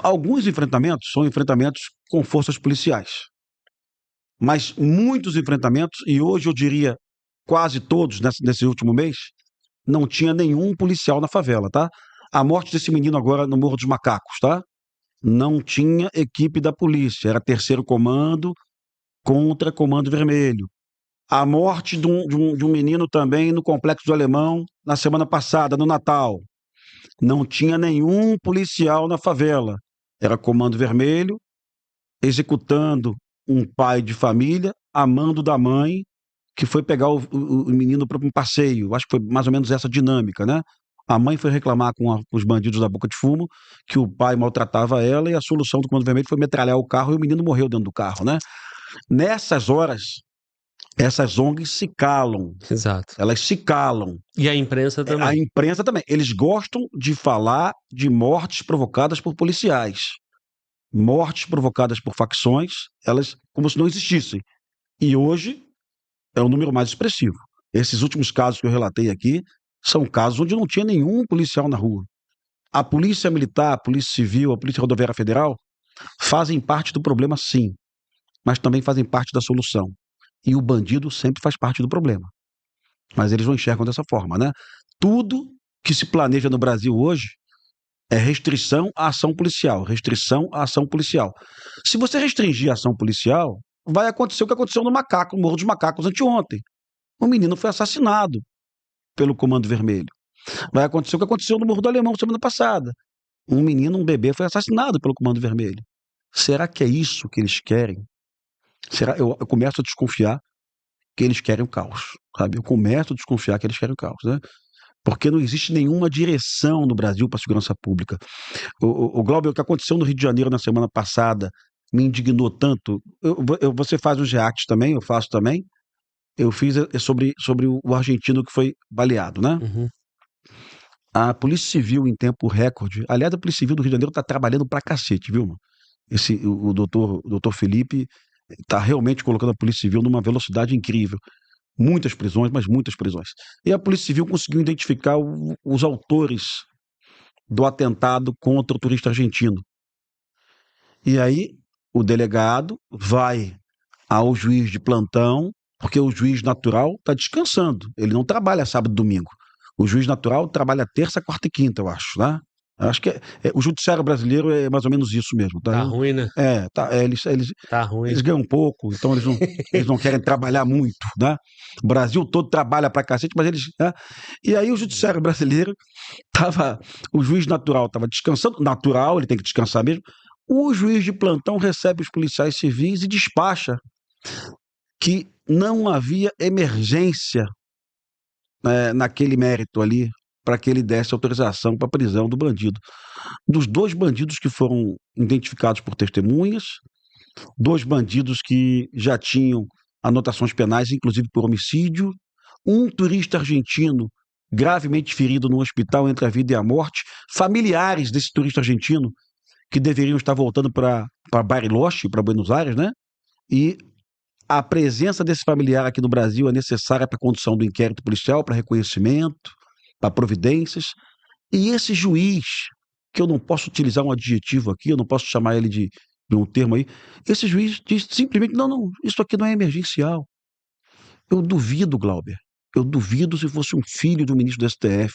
Alguns enfrentamentos são enfrentamentos com forças policiais, mas muitos enfrentamentos, e hoje eu diria quase todos nesse último mês, não tinha nenhum policial na favela, tá? A morte desse menino agora no Morro dos Macacos, tá? Não tinha equipe da polícia, era terceiro comando contra comando vermelho. A morte de um menino também no Complexo do Alemão na semana passada, no Natal. Não tinha nenhum policial na favela. Era comando vermelho, executando um pai de família, amando da mãe, que foi pegar o menino para um passeio. Acho que foi mais ou menos essa dinâmica, né? A mãe foi reclamar com os bandidos da Boca de Fumo que o pai maltratava ela e a solução do comando vermelho foi metralhar o carro e o menino morreu dentro do carro, né? Nessas horas, essas ONGs se calam. Exato. Elas se calam. E a imprensa também. A imprensa também. Eles gostam de falar de mortes provocadas por policiais. Mortes provocadas por facções, elas como se não existissem. E hoje é o número mais expressivo. Esses últimos casos que eu relatei aqui são casos onde não tinha nenhum policial na rua. A Polícia Militar, a Polícia Civil, a Polícia Rodoviária Federal fazem parte do problema, sim, mas também fazem parte da solução. E o bandido sempre faz parte do problema. Mas eles não enxergam dessa forma, né? Tudo que se planeja no Brasil hoje é restrição à ação policial, restrição à ação policial. Se você restringir a ação policial, vai acontecer o que aconteceu no Morro dos Macacos anteontem. Um menino foi assassinado pelo Comando Vermelho. Vai acontecer o que aconteceu no Morro do Alemão semana passada. Um menino, um bebê, foi assassinado pelo Comando Vermelho. Será que é isso que eles querem? Eu começo a desconfiar que eles querem o caos, sabe? Eu começo a desconfiar que eles querem o caos, né? Porque não existe nenhuma direção no Brasil para a segurança pública. O Glauber, o que aconteceu no Rio de Janeiro na semana passada me indignou tanto. Você faz os reacts também, eu faço também. Eu fiz sobre o argentino que foi baleado, né? Uhum. A Polícia Civil, em tempo recorde. Aliás, a Polícia Civil do Rio de Janeiro está trabalhando pra cacete, viu, mano? O doutor Felipe está realmente colocando a Polícia Civil numa velocidade incrível. Muitas prisões, mas muitas prisões. E a Polícia Civil conseguiu identificar os autores do atentado contra o turista argentino. E aí, o delegado vai ao juiz de plantão, porque o juiz natural está descansando. Ele não trabalha sábado e domingo. O juiz natural trabalha terça, quarta e quinta, eu acho, né? Eu acho que o judiciário brasileiro é mais ou menos isso mesmo. Tá ruim, né? Tá ruim. Eles ganham pouco, então eles não querem trabalhar muito, né? O Brasil todo trabalha pra cacete, mas eles... Né? E aí o judiciário brasileiro o juiz natural estava descansando, natural, ele tem que descansar mesmo. O juiz de plantão recebe os policiais civis e despacha que não havia emergência naquele mérito ali para que ele desse autorização para a prisão do bandido. Dos 2 bandidos que foram identificados por testemunhas, 2 bandidos que já tinham anotações penais, inclusive por homicídio, um turista argentino gravemente ferido no hospital entre a vida e a morte, familiares desse turista argentino que deveriam estar voltando para Bariloche, para Buenos Aires, né? E a presença desse familiar aqui no Brasil é necessária para a condução do inquérito policial, para reconhecimento, para providências. E esse juiz, que eu não posso utilizar um adjetivo aqui, eu não posso chamar ele de um termo aí, esse juiz diz simplesmente, não, isso aqui não é emergencial. Eu duvido, Glauber, eu duvido se fosse um filho do ministro do STF,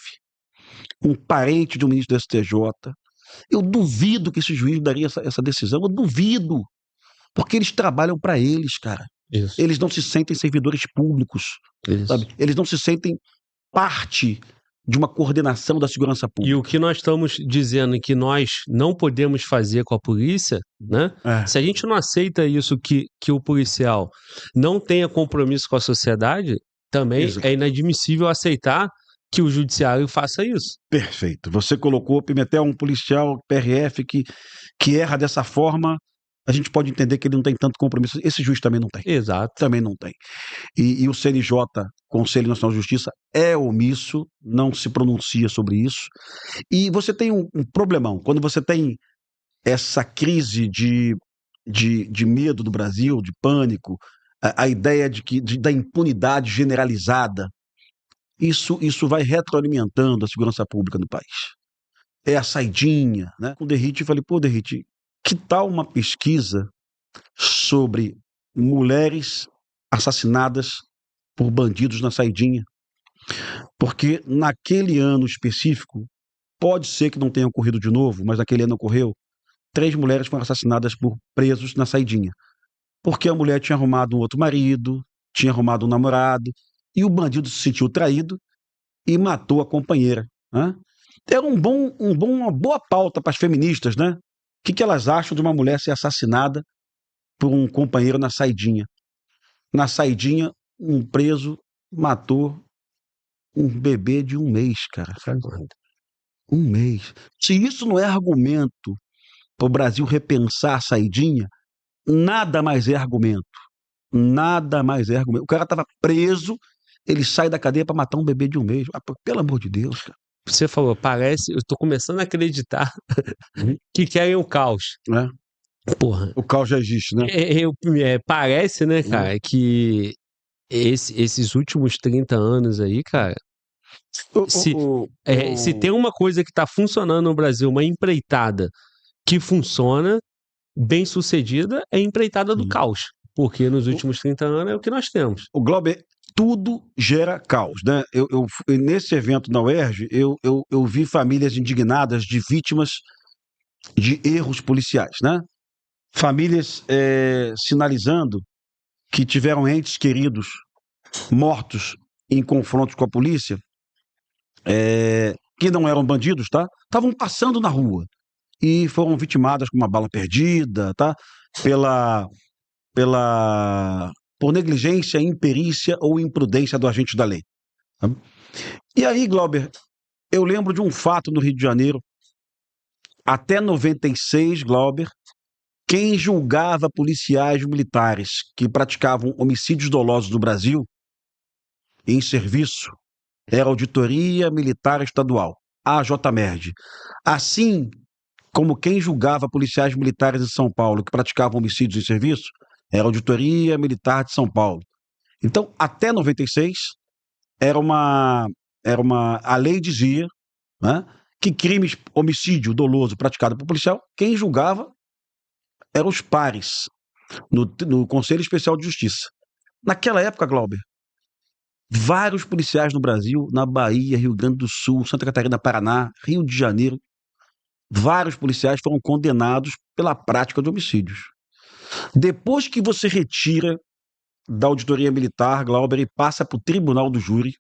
um parente de um ministro do STJ, eu duvido que esse juiz daria essa decisão, eu duvido, porque eles trabalham para eles, cara. Isso. Eles não se sentem servidores públicos, sabe? Eles não se sentem parte de uma coordenação da segurança pública. E o que nós estamos dizendo que nós não podemos fazer com a polícia, né? Se a gente não aceita isso, que o policial não tenha compromisso com a sociedade, também é inadmissível aceitar que o judiciário faça isso. Perfeito. Você colocou, Pimentel, um policial PRF que erra dessa forma, a gente pode entender que ele não tem tanto compromisso. Esse juiz também não tem. Exato. Também não tem. E o CNJ, Conselho Nacional de Justiça, é omisso, não se pronuncia sobre isso. E você tem um problemão. Quando você tem essa crise de medo do Brasil, de pânico, a ideia da impunidade generalizada, isso vai retroalimentando a segurança pública no país. É a saidinha, né? Com o Derrite, eu falei, pô, Derrite, que tal uma pesquisa sobre mulheres assassinadas por bandidos na saidinha? Porque naquele ano específico, pode ser que não tenha ocorrido de novo, mas naquele ano ocorreu, 3 mulheres foram assassinadas por presos na saidinha. Porque a mulher tinha arrumado um outro marido, tinha arrumado um namorado, e o bandido se sentiu traído e matou a companheira, né? Era uma boa pauta para as feministas, né? O que elas acham de uma mulher ser assassinada por um companheiro na saidinha? Na saidinha, um preso matou um bebê de 1 mês, cara. Sabe? 1 mês. Se isso não é argumento para o Brasil repensar a saidinha, nada mais é argumento. Nada mais é argumento. O cara estava preso, ele sai da cadeia para matar um bebê de 1 mês. Pelo amor de Deus, cara. Você falou, parece, eu tô começando a acreditar que querem o caos. Né? Porra. O caos já existe, né? Parece, né, cara, que esses últimos 30 anos aí, cara, se tem uma coisa que tá funcionando no Brasil, uma empreitada que funciona, bem sucedida, é a empreitada do caos. Porque nos últimos 30 anos é o que nós temos. O Glauber, tudo gera caos, né? Nesse evento na UERJ, eu vi famílias indignadas de vítimas de erros policiais, né? Famílias sinalizando que tiveram entes queridos mortos em confrontos com a polícia, que não eram bandidos, tá? Estavam passando na rua e foram vitimadas com uma bala perdida, tá? Por negligência, imperícia ou imprudência do agente da lei. Tá? E aí, Glauber, eu lembro de um fato no Rio de Janeiro. Até 96, Glauber, quem julgava policiais militares que praticavam homicídios dolosos no Brasil em serviço era a Auditoria Militar Estadual, a AJMERD. Assim como quem julgava policiais militares de São Paulo que praticavam homicídios em serviço era a Auditoria Militar de São Paulo. Então, até 96, a lei dizia, né, que crimes, homicídio doloso praticado por policial, quem julgava eram os pares no Conselho Especial de Justiça. Naquela época, Glauber, vários policiais no Brasil, na Bahia, Rio Grande do Sul, Santa Catarina, Paraná, Rio de Janeiro, vários policiais foram condenados pela prática de homicídios. Depois que você retira da auditoria militar, Glauber, e passa para o tribunal do júri,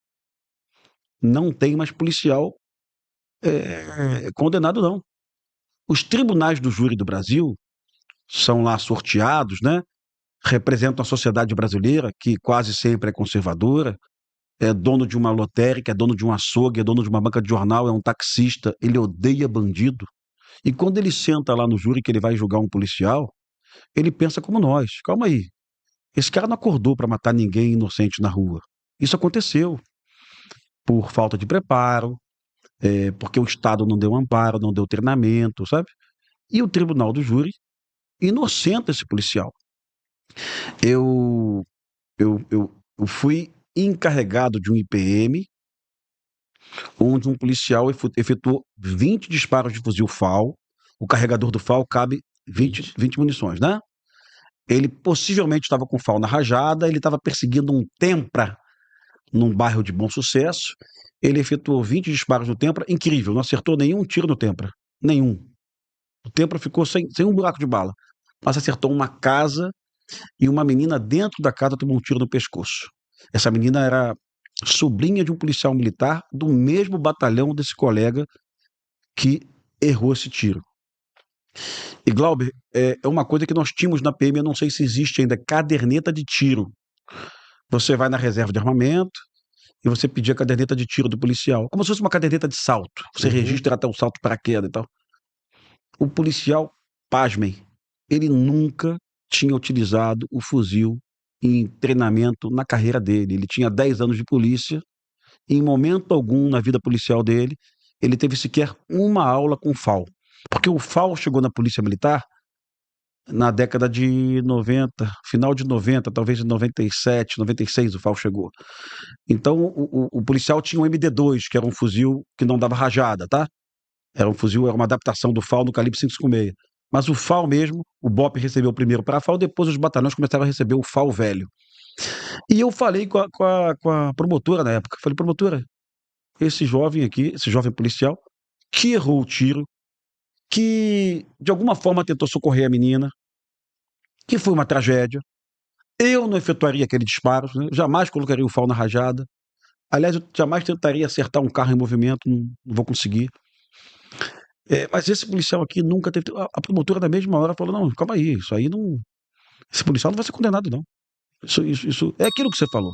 não tem mais policial condenado, não. Os tribunais do júri do Brasil são lá sorteados, né? Representam a sociedade brasileira, que quase sempre é conservadora, é dono de uma lotérica, é dono de um açougue, é dono de uma banca de jornal, é um taxista, ele odeia bandido. E quando ele senta lá no júri que ele vai julgar um policial, ele pensa como nós. Calma aí, esse cara não acordou para matar ninguém inocente na rua. Isso aconteceu por falta de preparo, porque o Estado não deu amparo, não deu treinamento, sabe? E o tribunal do júri inocenta esse policial. Eu fui encarregado de um IPM, onde um policial efetuou 20 disparos de fuzil FAL. O carregador do FAL cabe 20 munições, né? Ele possivelmente estava com FAL na rajada, ele estava perseguindo um Tempra num bairro de Bom Sucesso. Ele efetuou 20 disparos no Tempra, incrível, não acertou nenhum tiro no Tempra, nenhum. O Tempra ficou sem um buraco de bala, mas acertou uma casa e uma menina dentro da casa tomou um tiro no pescoço. Essa menina era sobrinha de um policial militar do mesmo batalhão desse colega que errou esse tiro. E, Glauber, é uma coisa que nós tínhamos na PM, eu não sei se existe ainda, caderneta de tiro. Você vai na reserva de armamento e você pedia a caderneta de tiro do policial, como se fosse uma caderneta de salto. Você registra até o salto para queda e tal. O policial, pasmem, ele nunca tinha utilizado o fuzil em treinamento na carreira dele. Ele tinha 10 anos de polícia e em momento algum na vida policial dele, ele teve sequer uma aula com FAL. Porque o FAL chegou na Polícia Militar na década de 90, final de 90, talvez de 97, 96 o FAL chegou. Então o policial tinha um MD2, que era um fuzil que não dava rajada, tá? Era um fuzil, era uma adaptação do FAL no calibre 5,56. Mas o FAL mesmo, o BOP recebeu primeiro para a FAL, depois os batalhões começaram a receber o FAL velho. E eu falei com a promotora na época, falei, promotora, esse jovem aqui, esse jovem policial, que errou o tiro, que de alguma forma tentou socorrer a menina, que foi uma tragédia, eu não efetuaria aquele disparo, né? Jamais colocaria o FAL na rajada, aliás, eu jamais tentaria acertar um carro em movimento, não vou conseguir. Mas esse policial aqui nunca teve. A promotora na mesma hora falou: não, calma aí, isso aí não. Esse policial não vai ser condenado, não. Isso é aquilo que você falou.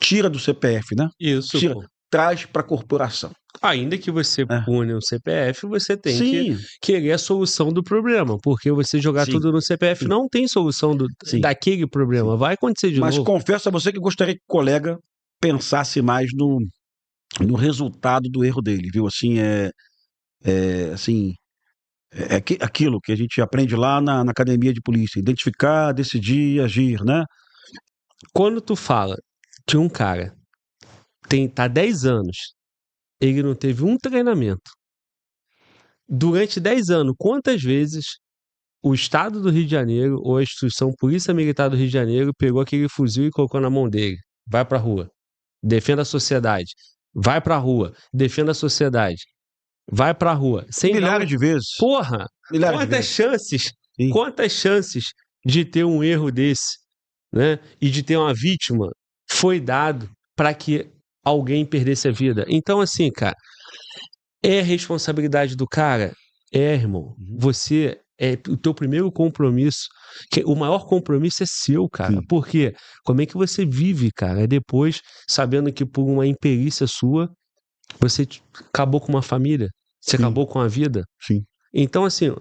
Tira do CPF, né? Isso, Tira, pô. traz para a corporação. Ainda que você É. pune um CPF, você tem que Sim, querer a solução do problema, porque você jogar sim, tudo no CPF sim, não tem solução sim, daquele problema. sim. Vai acontecer de Mas novo. confesso a você que gostaria que o colega pensasse mais no resultado do erro dele, viu? Assim, assim, aquilo que a gente aprende lá na academia de polícia: identificar, decidir, agir, né? Quando tu fala de um cara tá 10 anos, ele não teve um treinamento. Durante 10 anos, quantas vezes o Estado do Rio de Janeiro ou a instituição Polícia Militar do Rio de Janeiro pegou aquele fuzil e colocou na mão dele? Vai pra rua. Defenda a sociedade. Vai pra rua. Defenda a sociedade. Vai pra rua. Sem dar Milhares de vezes. Porra! Milhares de Quantas vezes. chances? Sim. Quantas chances de ter um erro desse, né? E de ter uma vítima foi dado para que alguém perdesse a vida. Então, assim, cara, é responsabilidade do cara? É, irmão. Você o teu primeiro compromisso, o maior compromisso é seu, cara. Sim. Porque como é que você vive, cara? Depois, sabendo que por uma imperícia sua, você acabou com uma família, você Sim. acabou com a vida. Sim. Então, assim,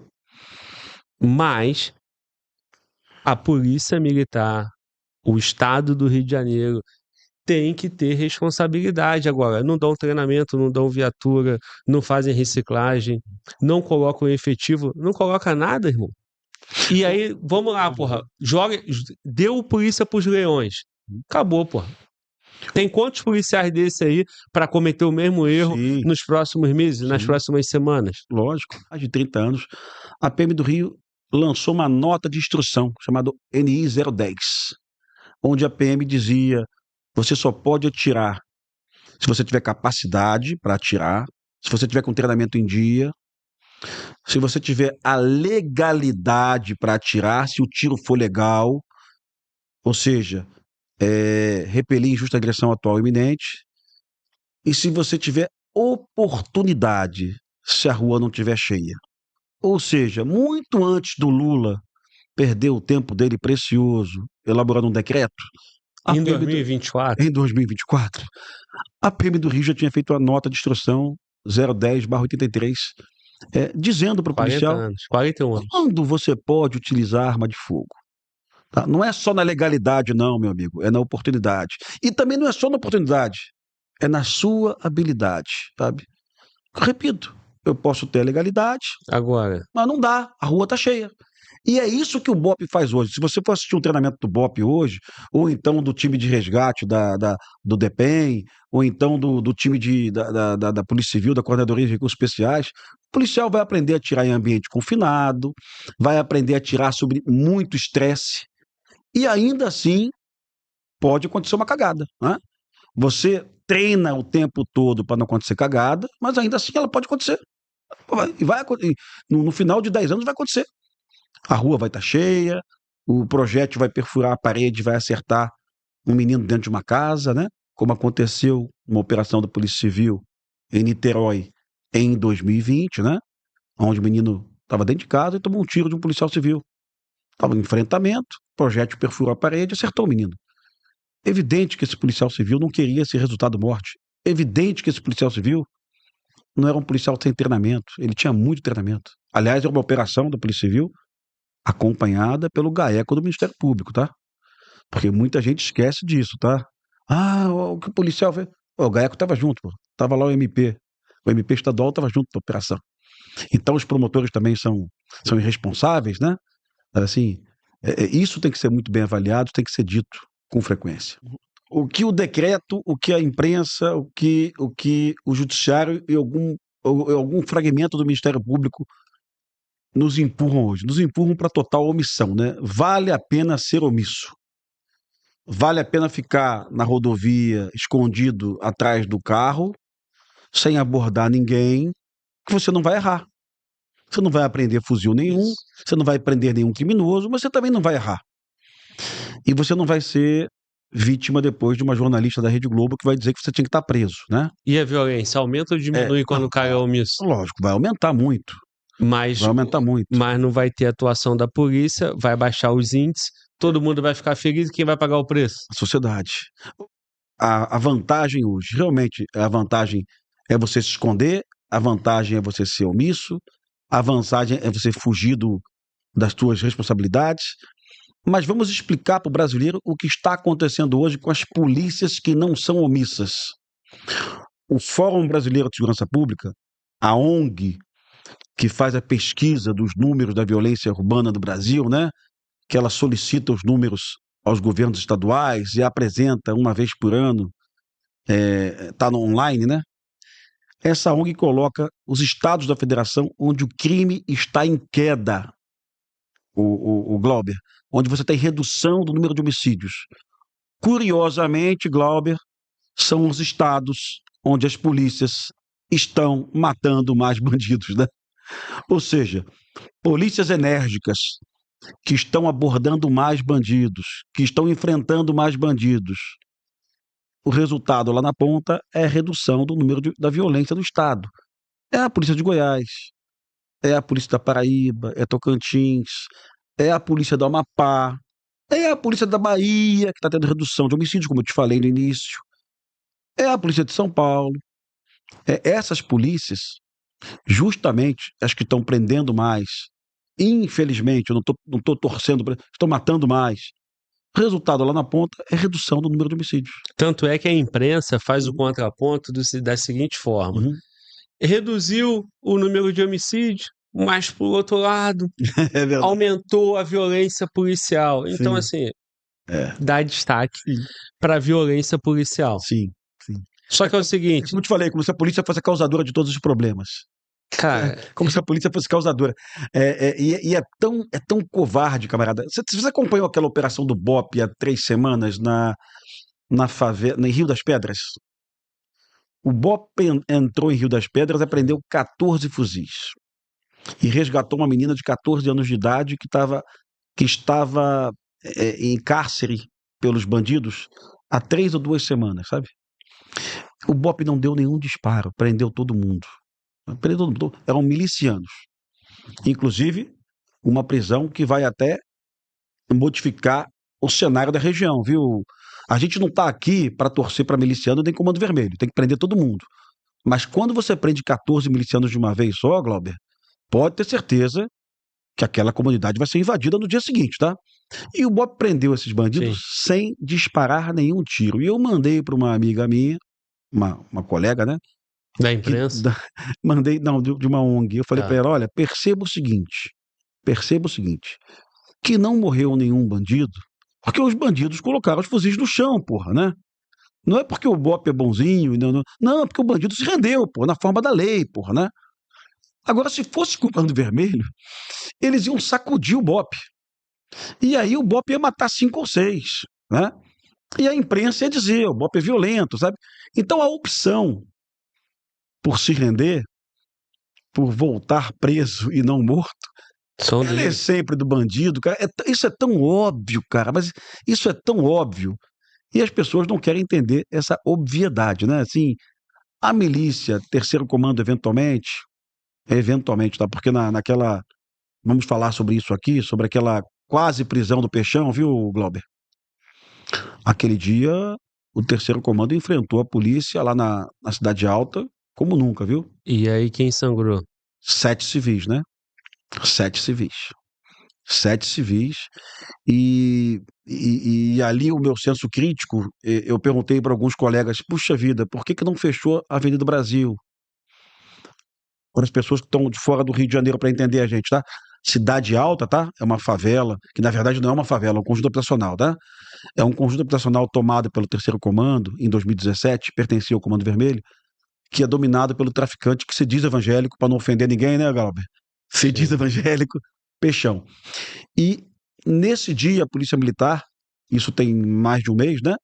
mas a Polícia Militar, o Estado do Rio de Janeiro, tem que ter responsabilidade agora. Não dão treinamento, não dão viatura, não fazem reciclagem, não colocam efetivo, não coloca nada, irmão. E aí, vamos lá, porra, deu polícia pros leões. Acabou, porra. Tem quantos policiais desse aí para cometer o mesmo erro Sim. nos próximos meses, nas Sim. próximas semanas? Lógico. Há de 30 anos, a PM do Rio lançou uma nota de instrução chamada NI 010, onde a PM dizia: você só pode atirar se você tiver capacidade para atirar, se você tiver com treinamento em dia, se você tiver a legalidade para atirar, se o tiro for legal, ou seja, repelir injusta agressão atual ou iminente, e se você tiver oportunidade, se a rua não estiver cheia. Ou seja, muito antes do Lula perder o tempo dele precioso elaborando um decreto, Em 2024? em 2024, a PM do Rio já tinha feito a nota de instrução 010/83, dizendo para o 40 policial anos, 41 anos. quando você pode utilizar arma de fogo. Tá? Não é só na legalidade, não, meu amigo, é na oportunidade. E também não é só na oportunidade, é na sua habilidade, sabe? Repito, eu posso ter a legalidade, Agora, mas não dá, a rua está cheia. E é isso que o BOP faz hoje. Se você for assistir um treinamento do BOP hoje, ou então do time de resgate do DEPEN, ou então do time da Polícia Civil, da Coordenadoria de Recursos Especiais, o policial vai aprender a atirar em ambiente confinado, vai aprender a atirar sobre muito estresse, e ainda assim pode acontecer uma cagada, né? Você treina o tempo todo para não acontecer cagada, mas ainda assim ela pode acontecer. No final de 10 anos vai acontecer. A rua vai estar cheia, o projétil vai perfurar a parede, vai acertar um menino dentro de uma casa, né? Como aconteceu uma operação da Polícia Civil em Niterói em 2020, né? Onde o menino estava dentro de casa e tomou um tiro de um policial civil. Estava em enfrentamento, o projétil perfurou a parede e acertou o menino. Evidente que esse policial civil não queria esse resultado morte. Evidente que esse policial civil não era um policial sem treinamento. Ele tinha muito treinamento. Aliás, era uma operação da Polícia Civil acompanhada pelo GAECO do Ministério Público, tá? Porque muita gente esquece disso, tá? Ah, o que o policial fez? Pô, o GAECO estava junto, pô. Tava lá o MP. O MP estadual estava junto na operação. Então os promotores também são irresponsáveis, né? Assim, isso tem que ser muito bem avaliado, tem que ser dito com frequência. O que o decreto, o que a imprensa, o que o judiciário e algum fragmento do Ministério Público nos empurram hoje? Nos empurram para total omissão, né? Vale a pena ser omisso. Vale a pena ficar na rodovia, escondido atrás do carro, sem abordar ninguém, que você não vai errar. Você não vai apreender fuzil nenhum, você não vai prender nenhum criminoso, mas você também não vai errar. E você não vai ser vítima depois de uma jornalista da Rede Globo que vai dizer que você tinha que estar preso, né? E a violência aumenta ou diminui quando o cara é omisso? Lógico, vai aumentar muito. Mas, Vai aumentar muito. Mas não vai ter atuação da polícia, vai baixar os índices, todo mundo vai ficar feliz e quem vai pagar o preço? A sociedade. A vantagem hoje, realmente, a vantagem é você se esconder, a vantagem é você ser omisso, a vantagem é você fugir das suas responsabilidades. Mas vamos explicar para o brasileiro o que está acontecendo hoje com as polícias que não são omissas. O Fórum Brasileiro de Segurança Pública, a ONG, que faz a pesquisa dos números da violência urbana do Brasil, né? Que ela solicita os números aos governos estaduais e apresenta uma vez por ano, está no online, né? Essa ONG coloca os estados da federação onde o crime está em queda, o Glauber, onde você tem redução do número de homicídios. Curiosamente, Glauber, são os estados onde as polícias estão matando mais bandidos, né? Ou seja, polícias enérgicas que estão abordando mais bandidos, que estão enfrentando mais bandidos. O resultado lá na ponta é a redução do número da violência do Estado. É a polícia de Goiás, é a polícia da Paraíba, é Tocantins, é a polícia do Amapá, é a polícia da Bahia, que está tendo redução de homicídios, como eu te falei no início, é a polícia de São Paulo. Essas polícias, justamente as que estão prendendo mais, infelizmente, eu não tô torcendo, estão matando mais. O resultado lá na ponta é redução do número de homicídios. Tanto é que a imprensa faz o contraponto da seguinte forma: reduziu o número de homicídios, mas, por outro lado, aumentou a violência policial. Então, assim, dá destaque para a violência policial. Sim. Só que é o seguinte... Como eu te falei, como se a polícia fosse a causadora de todos os problemas. Cara, como se a polícia fosse causadora. E é tão covarde, camarada. Você acompanhou aquela operação do BOPE há 3 semanas na favela, em Rio das Pedras? O BOPE entrou em Rio das Pedras, apreendeu 14 fuzis e resgatou uma menina de 14 anos de idade que estava em cárcere pelos bandidos há 3 ou 2 semanas, sabe? O BOPE não deu nenhum disparo, prendeu todo mundo. Eram milicianos. Inclusive, uma prisão que vai até modificar o cenário da região, viu? A gente não está aqui para torcer para miliciano nem comando vermelho, tem que prender todo mundo. Mas quando você prende 14 milicianos de uma vez só, Glauber, pode ter certeza que aquela comunidade vai ser invadida no dia seguinte, tá? E o BOPE prendeu esses bandidos sem disparar nenhum tiro. E eu mandei para uma amiga minha, uma colega, né? Da imprensa? Mandei, não, de uma ONG. Eu falei para ela, olha, perceba o seguinte, que não morreu nenhum bandido, porque os bandidos colocaram os fuzis no chão, porra, né? Não é porque o BOPE é bonzinho, não, é porque o bandido se rendeu, porra, na forma da lei, porra, né? Agora, se fosse comando vermelho, eles iam sacudir o BOPE. E aí o BOPE ia matar 5 ou 6, né? E a imprensa ia dizer, o BOPE é violento, sabe? Então a opção por se render, por voltar preso e não morto, ela é sempre do bandido, cara. Isso é tão óbvio, cara, mas isso é tão óbvio. E as pessoas não querem entender essa obviedade, né? Assim, a milícia, terceiro comando, eventualmente, tá? Porque naquela, vamos falar sobre isso aqui, sobre aquela quase prisão do Peixão, viu, Glauber? Aquele dia, o terceiro comando enfrentou a polícia lá na Cidade Alta, como nunca, viu? E aí quem sangrou? 7 civis, né? 7 civis. 7 civis, e ali o meu senso crítico, eu perguntei para alguns colegas, puxa vida, por que não fechou a Avenida Brasil? Para as pessoas que estão de fora do Rio de Janeiro para entender a gente, tá? Cidade Alta, tá? É uma favela, que na verdade não é uma favela, é um conjunto habitacional, tá? É um conjunto habitacional tomado pelo Terceiro Comando, em 2017, pertencia ao Comando Vermelho, que é dominado pelo traficante que se diz evangélico, para não ofender ninguém, né, Galber? Se diz Sim. evangélico, Peixão. E nesse dia, a Polícia Militar, isso tem mais de um mês, né?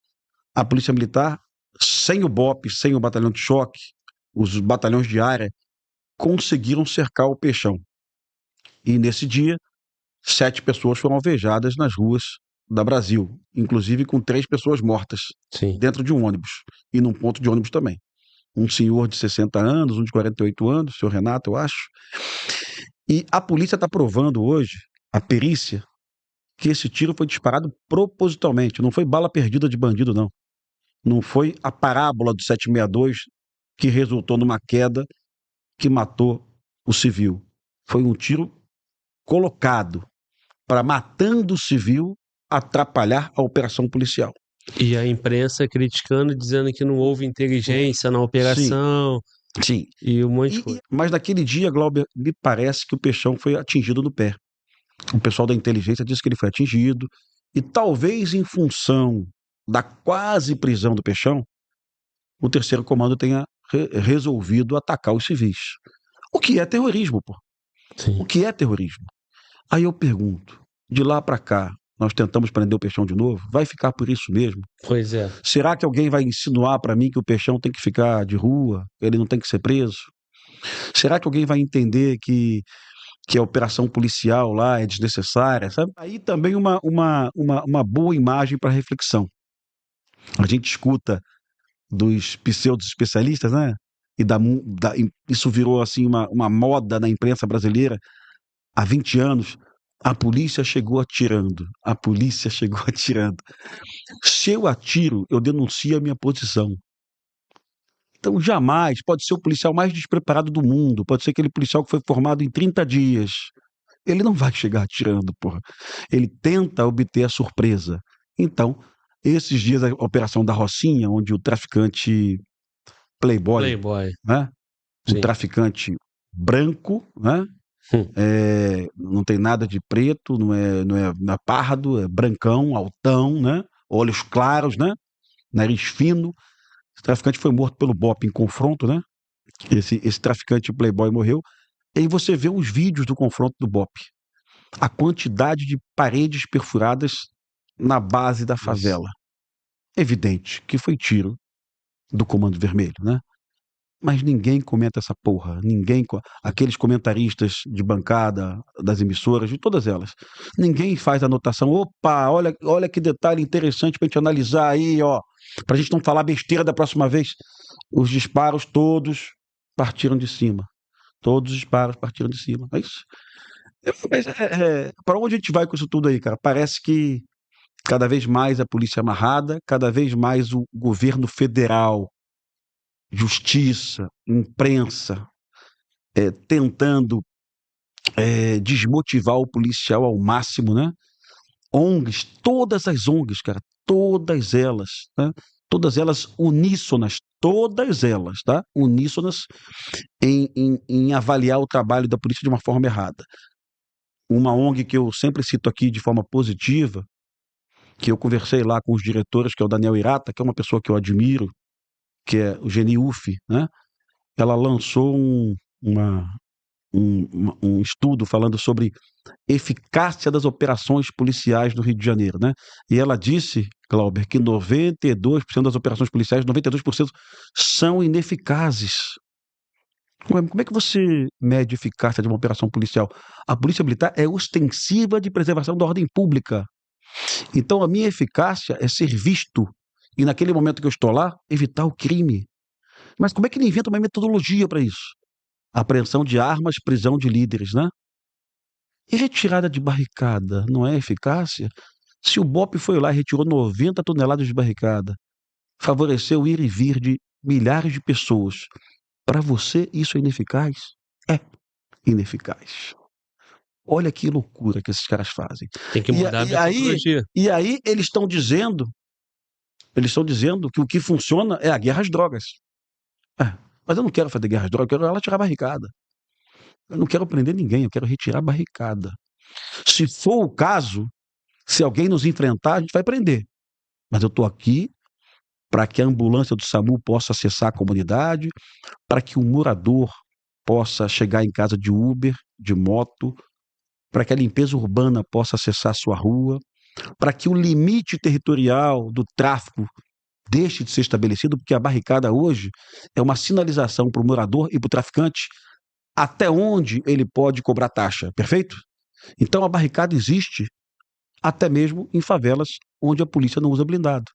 A Polícia Militar, sem o BOP, sem o batalhão de choque, os batalhões de área, conseguiram cercar o Peixão. E nesse dia, 7 pessoas foram alvejadas nas ruas da Brasil, inclusive com 3 pessoas mortas Sim. dentro de um ônibus e num ponto de ônibus também. Um senhor de 60 anos, um de 48 anos, o senhor Renato, eu acho. E a polícia está provando hoje, a perícia, que esse tiro foi disparado propositalmente. Não foi bala perdida de bandido, não. Não foi a parábola do 762 que resultou numa queda que matou o civil. Foi um tiro colocado para, matando o civil, atrapalhar a operação policial. E a imprensa criticando, dizendo que não houve inteligência na Sim, operação sim. e um monte de coisa. Mas naquele dia, Glauber, me parece que o Peixão foi atingido no pé. O pessoal da inteligência disse que ele foi atingido, e talvez em função da quase prisão do Peixão, o Terceiro Comando tenha resolvido atacar os civis. O que é terrorismo, pô? Sim. O que é terrorismo? Aí eu pergunto, de lá para cá, nós tentamos prender o Peixão de novo? Vai ficar por isso mesmo? Pois é. Será que alguém vai insinuar para mim que o Peixão tem que ficar de rua, ele não tem que ser preso? Será que alguém vai entender que a operação policial lá é desnecessária, sabe? Aí também uma boa imagem para reflexão. A gente escuta dos pseudos especialistas, né? Isso virou assim uma moda na imprensa brasileira há 20 anos. A polícia chegou atirando. A polícia chegou atirando. Se eu atiro, eu denuncio a minha posição. Então, jamais, pode ser o policial mais despreparado do mundo, pode ser aquele policial que foi formado em 30 dias. Ele não vai chegar atirando, porra. Ele tenta obter a surpresa. Então, esses dias, a operação da Rocinha, onde o traficante Playboy, né? Um Sim. traficante branco, né? Não tem nada de preto, não é pardo, é brancão, altão, né? Olhos claros, né? Nariz fino. Esse traficante foi morto pelo BOP em confronto, né? Esse traficante Playboy morreu. E aí você vê os vídeos do confronto do BOP. A quantidade de paredes perfuradas na base da favela. Evidente que foi tiro do Comando Vermelho, né? Mas ninguém comenta essa porra. Aqueles comentaristas de bancada das emissoras, de todas elas, ninguém faz anotação. Opa, olha que detalhe interessante pra gente analisar aí, ó. Pra gente não falar besteira da próxima vez. Os disparos todos partiram de cima. Todos os disparos partiram de cima. É isso. Mas para onde a gente vai com isso tudo aí, cara? Parece que cada vez mais a polícia é amarrada, cada vez mais o governo federal, justiça, imprensa, tentando desmotivar o policial ao máximo, né? ONGs, todas as ONGs, cara, todas elas, né? Todas elas uníssonas, todas elas, tá? Uníssonas em avaliar o trabalho da polícia de uma forma errada. Uma ONG que eu sempre cito aqui de forma positiva, que eu conversei lá com os diretores, que é o Daniel Irata, que é uma pessoa que eu admiro, que é o Geniuf, né? Ela lançou um estudo falando sobre eficácia das operações policiais no Rio de Janeiro, né? E ela disse, Glauber, que 92% das operações policiais, 92% são ineficazes. Como é que você mede a eficácia de uma operação policial? A polícia militar é ostensiva de preservação da ordem pública. Então a minha eficácia é ser visto e naquele momento que eu estou lá, evitar o crime. Mas como é que ele inventa uma metodologia para isso? Apreensão de armas, prisão de líderes, né? E retirada de barricada não é eficácia? Se o BOP foi lá e retirou 90 toneladas de barricada, favoreceu o ir e vir de milhares de pessoas, para você isso é ineficaz? É ineficaz. Olha que loucura que esses caras fazem. Tem que mudar a metodologia. E aí eles estão dizendo que o que funciona é a guerra às drogas. Mas eu não quero fazer guerra às drogas, eu quero ela tirar a barricada. Eu não quero prender ninguém, eu quero retirar a barricada. Se for o caso, se alguém nos enfrentar, a gente vai prender. Mas eu estou aqui para que a ambulância do SAMU possa acessar a comunidade, para que o morador possa chegar em casa de Uber, de moto, para que a limpeza urbana possa acessar a sua rua, para que o limite territorial do tráfico deixe de ser estabelecido, porque a barricada hoje é uma sinalização para o morador e para o traficante até onde ele pode cobrar taxa, perfeito? Então a barricada existe até mesmo em favelas onde a polícia não usa blindado.